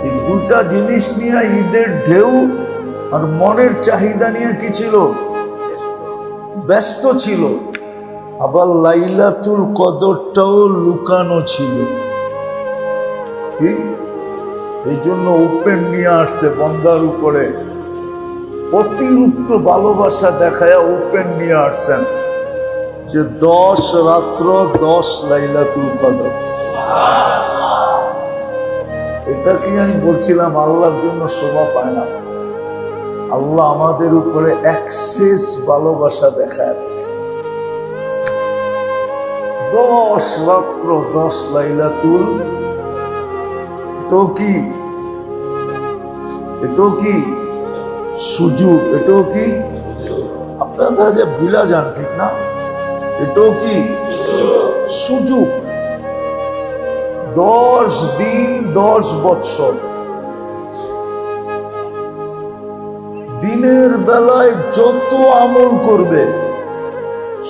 এই দুটা জিনিস নিয়ে, ঈদের ঢেউ আর মনের চাহিদা নিয়ে কি ছিল, ব্যস্ত ছিল। আবার লাইলাতুল কদরটাও লুকানো ছিল। কি এই জন্য ওপেন নিয়ে আসছে বান্দার উপরে, অতিরিক্ত ভালোবাসা দেখায় ওপেন নিয়ে আসছেন যে 10 রাত্র 10 লাইলাতুল কদর। এটা কি আমি বলছিলাম আল্লাহর জন্য শোভা পায় না। আল্লাহ আমাদের উপরে এক্সেস ভালোবাসা দেখায়, 10 রাত্র 10 লাইলাতুল। এটাও কি, এটাও কি সুযোগ, এটাও কি আপনারা কাছে ভুলা যান, ঠিক না, এটাও কি সুযোগ। 10 দিন 10 বছর, দিনের বেলায় যত আমল করবে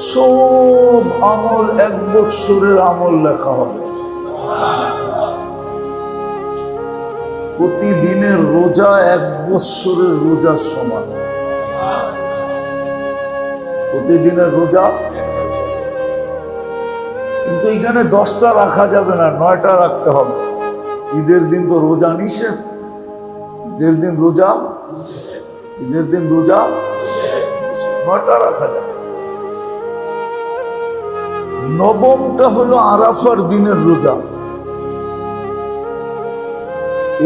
সব আমল 1 বছরের আমল লেখা হবে। প্রতিদিনের রোজা 1 বছরের রোজার সমান। প্রতিদিনের রোজা, কিন্তু এখানে 10টা রাখা যাবে না, 9টা রাখতে হবে। ঈদের দিন তো রোজা নিষেধ, ঈদের দিন রোজা, ঈদের দিন রোজা 9টা রাখা যাবে। 9মটা হলো আরাফার দিনের রোজা।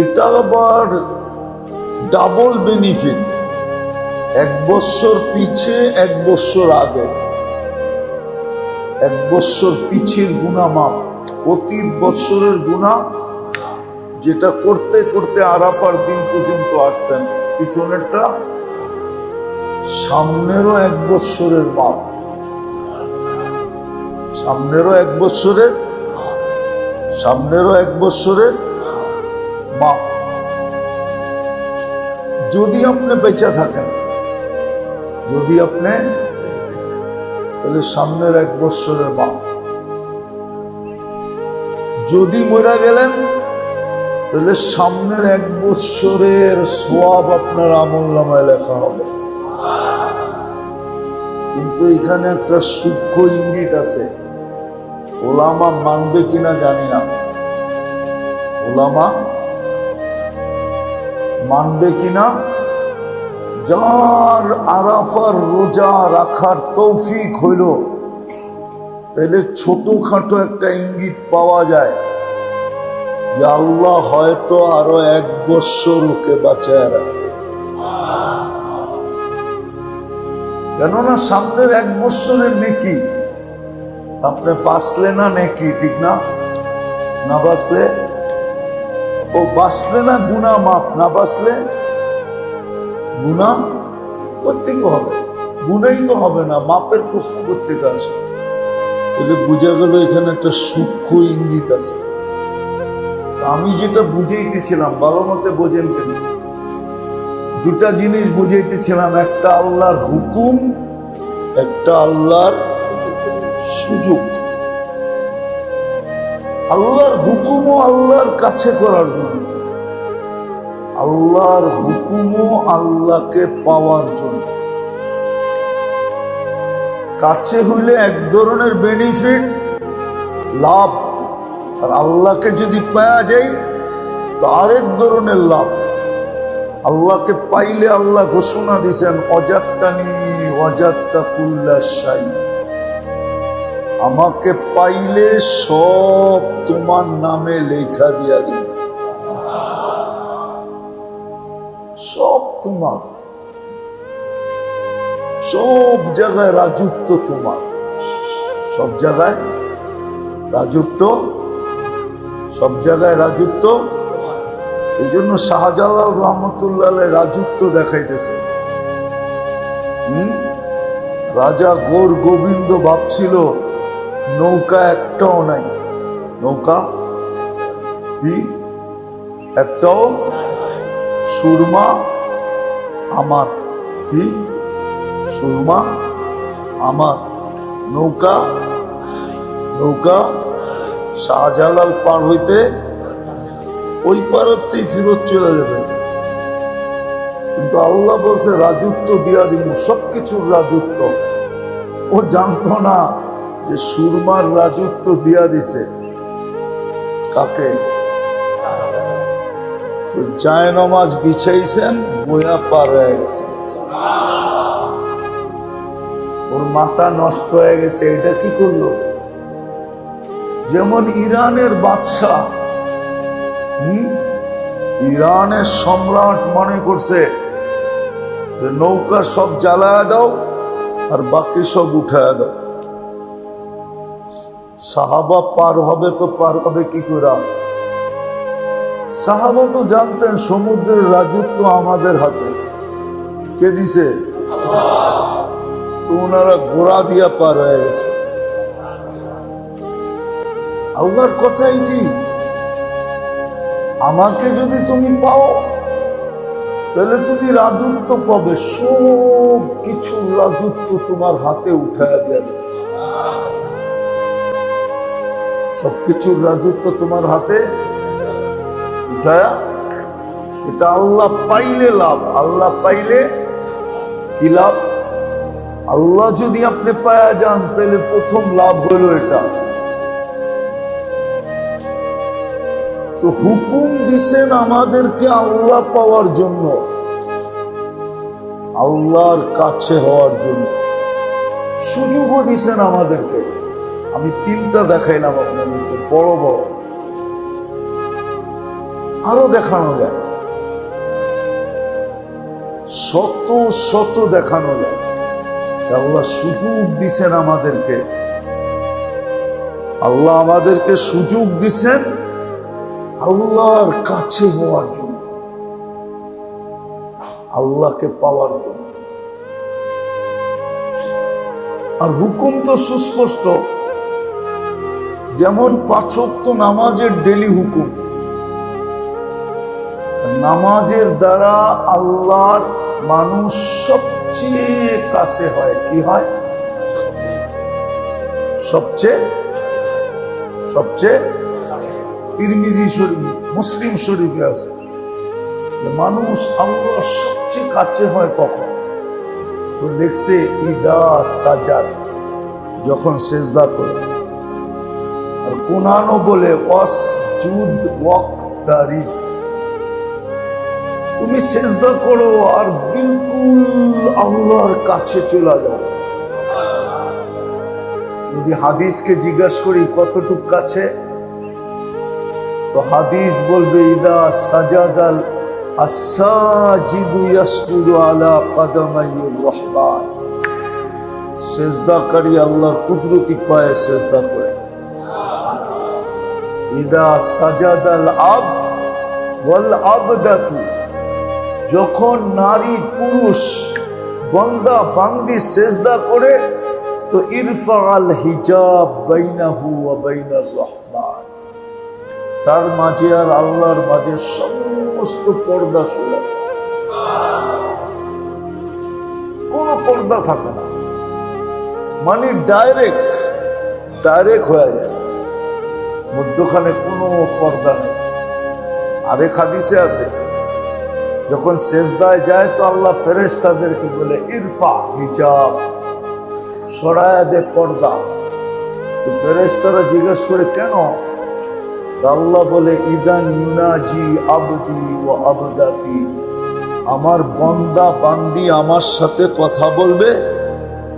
এটা আবার ডাবল বেনিফিট, 1 বছর পিছে 1 বছর আগে, 1 বছর পিছের গুনাহ মাপ, অতীত বছরের গুনাহ যেটা করতে করতে আরাফার দিন পর্যন্ত আসছেন, পিছনেরটা সামনেরও 1 বছরের মাপ, সামনেরও 1 বছরের, সামনেরও 1 বছরের মাপ। যদি আপনি বেঁচে থাকেন, যদি আপনি তাহলে সামনের 1 বৎসরের মাপ। যদি মরে গেলেন তাহলে সামনের 1 বৎসরের সওয়াব আপনার আমলনামায় লেখা হবে। কিন্তু এখানে একটা সূক্ষ্ম ইঙ্গিত আছে, ওলামা মানবে কিনা জানি না, ওলামা মানবে কিনা। যার আরাফার রোজা রাখার তৌফিক হইল, তাহলে ছোটখাটো একটা ইঙ্গিত পাওয়া যায় যে আল্লাহ হয়তো আরো 1 বৎসর ওকে বাঁচায় রাখবে। কেননা সামনের 1 বৎসরের নেকি আপনি বাঁচলে না, নেকি ঠিক না, না বাঁচলে ও বাঁচলে না গুনাহ মাপ, না বাঁচলে গুনাহ করতে হবে, গুনাই তো হবে না, মাপের প্রশ্ন করতে আসে। তাহলে বোঝা গেল এখানে একটা সূক্ষ্ম ইঙ্গিত আছে। আমি যেটা বুঝাইতেছিলাম, ভালো মতে বোঝেন কেন, 2টা জিনিস বুঝাইতেছিলাম, একটা আল্লাহর হুকুম, একটা আল্লাহর সুযোগ। আল্লাহর হুকুমও আল্লাহর কাছে করার জন্য, আল্লাহর হুকুমও আল্লাহকে পাওয়ার জন্য। কাছে হইলে এক ধরনের বেনিফিট, লাভ, আর আল্লাহকে যদি পাওয়া যায় তো আরেক ধরনের লাভ। আল্লাহকে পাইলে আল্লাহ ঘোষণা দিয়েছেন, অজাত্তানি ওয়াজাত্তা কুল্লা শাই, আমাকে পাইলে সব তোমার নামে লেখা দিয়া দিন, সব তোমার, সব জায়গায় রাজত্ব তোমার, সব জায়গায় রাজত্ব, সব জায়গায় রাজত্ব। এই জন্য শাহজালাল রহমতুল্লাহ রাজত্ব দেখাইতেছে। রাজা গৌর গোবিন্দ ভাবছিল নৌকা একটাও নাই, নৌকা কি একটাও, সুরমা আমার, কি সুরমা আমার, নৌকা, নৌকা শাহজালাল পার হইতে ওই পারতেই ফিরত চলে যাবে। কিন্তু আল্লাহ বলছে রাজত্ব দিয়া দিব, সবকিছুর রাজত্ব। ও জানতো না যে সুরমার রাজত্ব দিয়া দিছে কাকে। তো জায় নামাজ বিছাইছেন, বইয়া পার হয়ে গেছে, ওর মাথা নষ্ট হয়ে গেছে। এটা কি করলো? যেমন ইরানের বাদশাহ, ইরানের সম্রাট মনে করছে নৌকা সব জ্বালায় দাও আর বাকি সব উঠায় দাও। সাহাবা পার হবে তো পার হবে কি করে? সাহাবা তো জানতেন সমুদ্রের রাজত্ব আমাদের হাতে, কে দিছে? তো ওনারা ঘোড়া দিয়া পার হয়ে গেছে। আল্লাহর কথা এটি, আমাকে যদি তুমি পাও তাহলে তুমি রাজত্ব পাবে, সব কিছু রাজত্ব তোমার হাতে উঠায়া দিয়া দেবে, সবকিছুর রাজত্ব তোমার হাতে উঠায়া। এটা আল্লাহ পাইলে লাভ, আল্লাহ পাইলে কি লাভ? আল্লাহ যদি আপনি পায়া যান তাহলে প্রথম লাভ হইল এটা। তো হুকুম দিছেন আমাদেরকে আল্লাহ পাওয়ার জন্য, আল্লাহর কাছে হওয়ার জন্য। সুযোগও দিছেন আমাদেরকে। আমি 3টা দেখাইলাম আপনাদেরকে, বড় বড়, আরো দেখানো যায়, শত শত দেখানো যায়। আল্লাহ সুযোগ দিছেন আমাদেরকে, আল্লাহ আমাদেরকে সুযোগ দিছেন আল্লাহর কাছে হওয়ার জন্য, আল্লাহকে পাওয়ার জন্য। আর হুকুম তো সুস্পষ্ট, যেমন 5 ওয়াক্ত নামাজের ডেলি হুকুম। নামাজের দ্বারা আল্লাহর মানুষ সবচেয়ে কাছে হয়। কি হয়? সবচেয়ে সবচেয়ে তিরমিজি শরীফ, মুসলিম শরীফে আছে মানুষ আল্লাহর সবচেয়ে কাছে হয় কখন? তো দেখছে ইদা সাজাদ, যখন সেজদা করে। আর কোরআনও বলে ওয়াসজুদ ওয়াক্তারিব, তুমি সেজদা করো আর বিলকুল আল্লাহর কাছে চলে যাও। যদি হাদিসকে জিজ্ঞাসা করি কতটুক কাছে, তো হাদিস বলবে ইদা সাজাদাল আসসাজিদু ইয়াসজুদু আলা কদমাইর রহমান, সেজদাকারী আল্লাহর কুদরতি পায়ে সেজদা করে। ইদা সাজাদাল আবদ ওয়াল আবদাতু, যখন নারী পুরুষ বান্দা বান্দি সেজদা করে, তো ইরফাআল হিজাব বাইনাহু ওয়া বাইনার রহমান, তার মাঝে আর আল্লাহর মাঝে সমস্ত পর্দা সরে, কোনো পর্দা থাকে না, মানে ডাইরেক্ট হয়ে যায়, মধ্যখানে কোনো পর্দা নেই। আরেক হাদিসে আছে যখন সেজদায় যায় তো আল্লাহ ফেরেশতাদেরকে বলে ইরফা হিজাব, সরায়া দে পর্দা। তো ফেরেশতারা জিজ্ঞেস করে কেন? আল্লাহ বলে ইদান ইউনাজি আবদি ওয়া আবদাতি, আমার বান্দা বান্দি আমার সাথে কথা বলবে,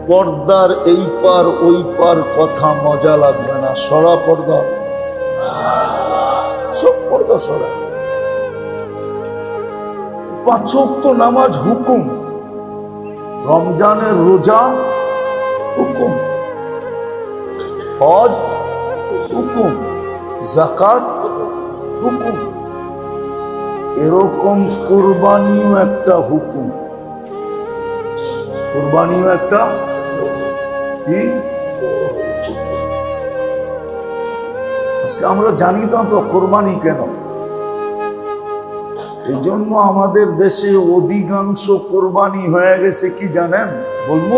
পর্দার এই পার ওই পার কথা মজা লাগবে না, সরা পর্দা, সব পর্দা সরা। 5 ওয়াক্ত নামাজ হুকুম, রমজানের রোজা হুকুম, হজ হুকুম, যাকাত হুকুম, এরকম কুরবানিও একটা হুকুম। কুরবানিও একটা কি? আজকে আমরা জানি তো কুরবানি কেন। এই জন্য আমাদের দেশে অধিকাংশ কুরবানি হয়ে গেছে কি জানেন? বলবো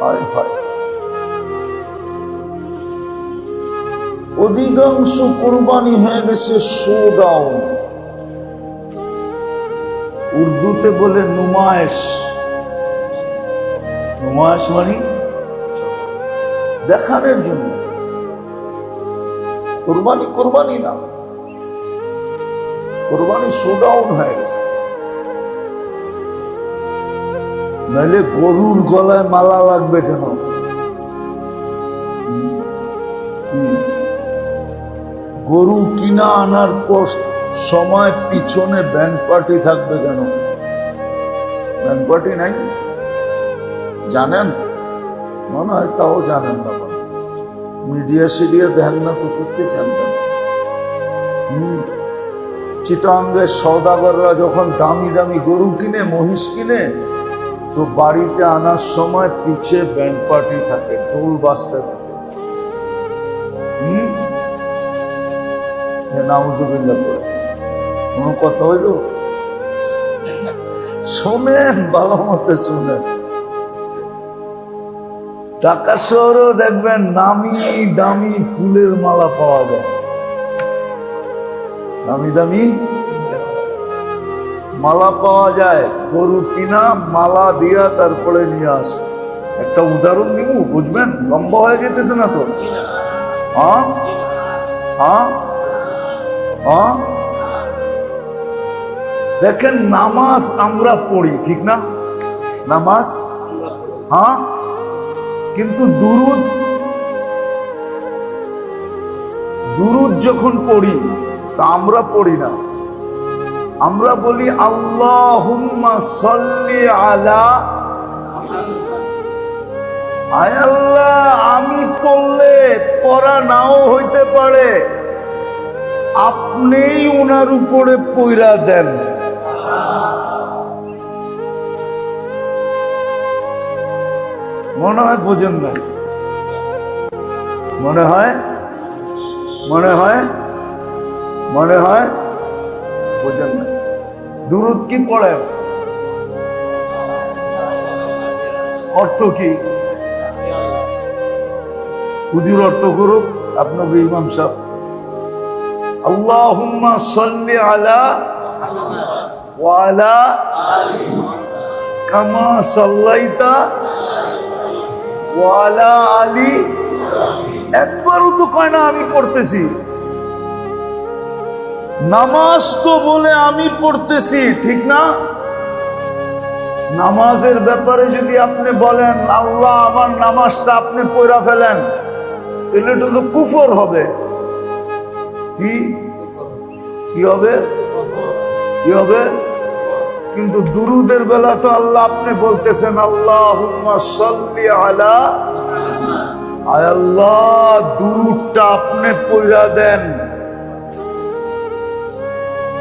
হায় হায়, অধিকাংশ কুরবানি হয়ে গেছে শোডাউন, উর্দুতে বলে নুমায়েশ। নুমায়েশ মানে দেখানোর জন্য। কুরবানি কুরবানি না, কুরবানি শোডাউন হয়ে গেছে। নাহলে গরুর গলায় মালা লাগবে কেন? কি গরু কিনা আনার পর সময় পিছনে ব্যান্ড পার্টি থাকবে কেন? ব্যান্ড পার্টি নাই, জানেন? মনে হয় তাও জানেন না, মিডিয়া সিডিয়া দেন না তো করতে জানবেন। চিটাঙ্গের সওদাগররা যখন দামি দামি গরু কিনে, মহিষ কিনে, তো বাড়িতে আনার সময় পিছে ব্যান্ড পার্টি থাকে, ঢোল বাজতে থাকে। নাউজুবিল্লাহ করে কোনো কথা হইল? শোনেন, ভালো মতে শোনেন। ঢাকা শহরেও দেখবেন নামি দামি ফুলের মালা পাওয়া যায়, দামি দামি মালা পাওয়া যায়। গরু কিনা মালা দিয়া তারপরে নিয়ে আসে। একটা উদাহরণ দিব, বুঝবেন, লম্বা হয়ে যেতেছে না তো? হ্যাঁ হ্যাঁ হ্যাঁ, দেখেন নামাজ আমরা পড়ি, ঠিক না? নামাজ, হ্যাঁ, কিন্তু দুরুদ যখন পড়ি তা আমরা পড়ি না, আমরা বলি আল্লাহুম্মা সাল্লি আলা। আয় আল্লাহ, আমি পড়লে পড়া নাও হইতে পারে, আপনিই ওনার উপরে পয়রা দেন। মনে হয় বোঝেন না, মনে হয় বোঝেন না। দুরূদ কি পড়েন? অর্থ কি? হুজুর অর্থ করুক আপনাকে ইমাম সাহেব। আল্লাহুম্মা সাল্লি আলা ওয়া আলা কামা সাল্লাইতা ওয়া আলা আলি। একবারও তো কয় না আমি পড়তেছি। নামাজ তো বলে আমি পড়তেছি, ঠিক না? নামাজের ব্যাপারে যদি আপনি বলেন আল্লাহ আমার নামাজটা আপনি পড়া ফেলেন, তাহলে এটা তো কুফর হবে। কি কি হবে? কি হবে? কিন্তু দুরুদের বেলা তো আল্লাহ আপনি বলতেছেন আল্লাহুম্মা সাল্লি আলা, আয় আল্লাহ দুরুদটা আপনি পড়া দেন।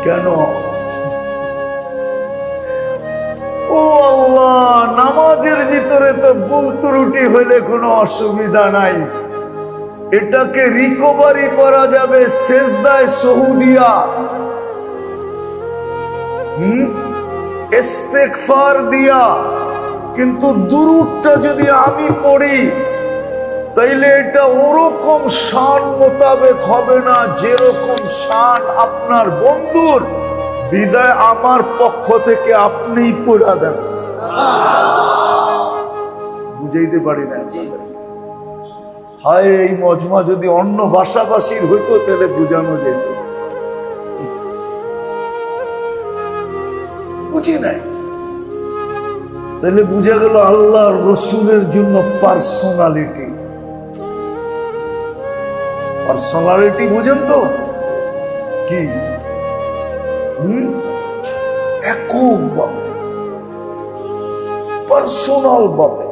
কেন? ও আল্লাহ, নামাজের ভিতরে তো ভুল ত্রুটি হইলে কোনো অসুবিধা নাই, এটাকে রিকভারি করা যাবে সেজদায় সহুদিয়া, ইস্তেগফার দিয়া। কিন্তু দুরূদটা যদি আমি পড়ি তাইলে এটা ওরকম শান মোতাবেক হবে না যেরকম শান আপনার বন্ধুর। বিদায় আমার পক্ষ থেকে আপনিই পড়া দেন। বুঝাইতে পারি না। হায়, এই মজমা যদি অন্য ভাষাভাষীর হইতো তাহলে বুঝানো যেত। বুঝি নাই, তাহলে বুঝা গেল আল্লাহর রসুলের জন্য পার্সোনালিটি। পার্সোনালিটি বুঝেন তো কি? এককভাবে পার্সোনাল ভাবে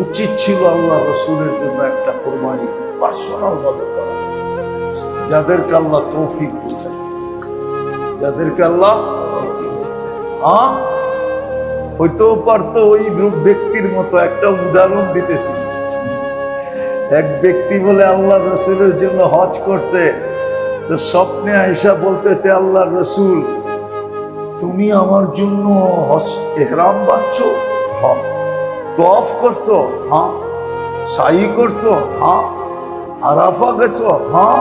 উচিত ছিল আল্লাহ রসুলের জন্য একটা কোরবানি পার্সোনাল ভাবে করা। যাদেরকে আল্লাহ তৌফিক দিয়েছেন, যাদেরকে আল্লাহ হইতেও পারতো ওই ব্যক্তির মতো। একটা উদাহরণ দিতেছি। এক ব্যক্তি বলে আল্লাহ রসুলের জন্য হজ করছে, তো স্বপ্নে আয়েশা বলতেছে আল্লাহ রসুল তুমি আমার জন্য ইহরাম বাঁধছো? হ্যাঁ। তওয়াফ করছো? হ্যাঁ। সাই করছো? হ্যাঁ। আরাফা গেছো? হ্যাঁ।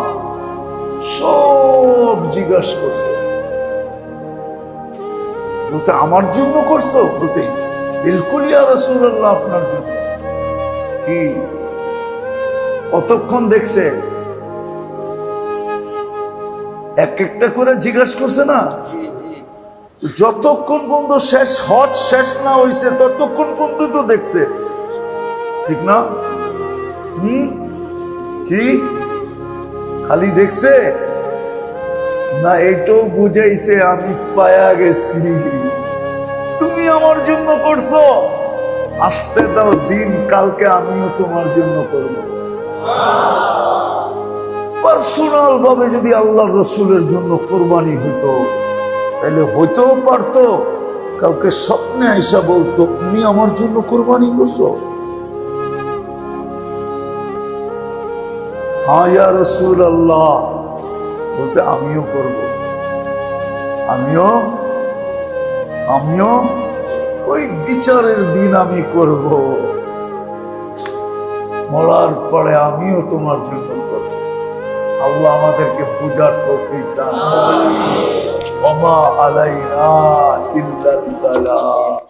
সব জিজ্ঞাসা করছো। বলছে আমার জন্য করছো? বলছে বিলকুল ইয়া রাসূলুল্লাহ, আপনার জন্য। কি কতক্ষণ দেখছে? এক একটা করে জিজ্ঞাসা করছে না? যতক্ষণ পর্যন্ত শেষ হজ শেষ না হয়েছে ততক্ষণ পর্যন্ত তো দেখছে, ঠিক না? কি খালি দেখছে না, এটাও বুঝাইছে আমি পায়া গেছি, তুমি আমার জন্য করছো, আসতে দাও দিন, কালকে আমিও তোমার জন্য করব। পার্সোনাল ভাবে যদি আল্লাহর রসুলের জন্য কোরবানি হইতো তাহলে হইতেও পারতো কাউকে স্বপ্নে আইসা বলতো তুমি আমার জন্য কোরবানি করছো? হ্যাঁ ইয়া রাসূলুল্লাহ। বলছে আমিও করব, আমিও ওই বিচারের দিন আমি করব, মরার পরে আমিও তোমার জন্য করব। আল্লাহ আমাদেরকে বুঝার তৌফিক দান করুন। ওমা আলাইনা ইল্লাল বালাগ।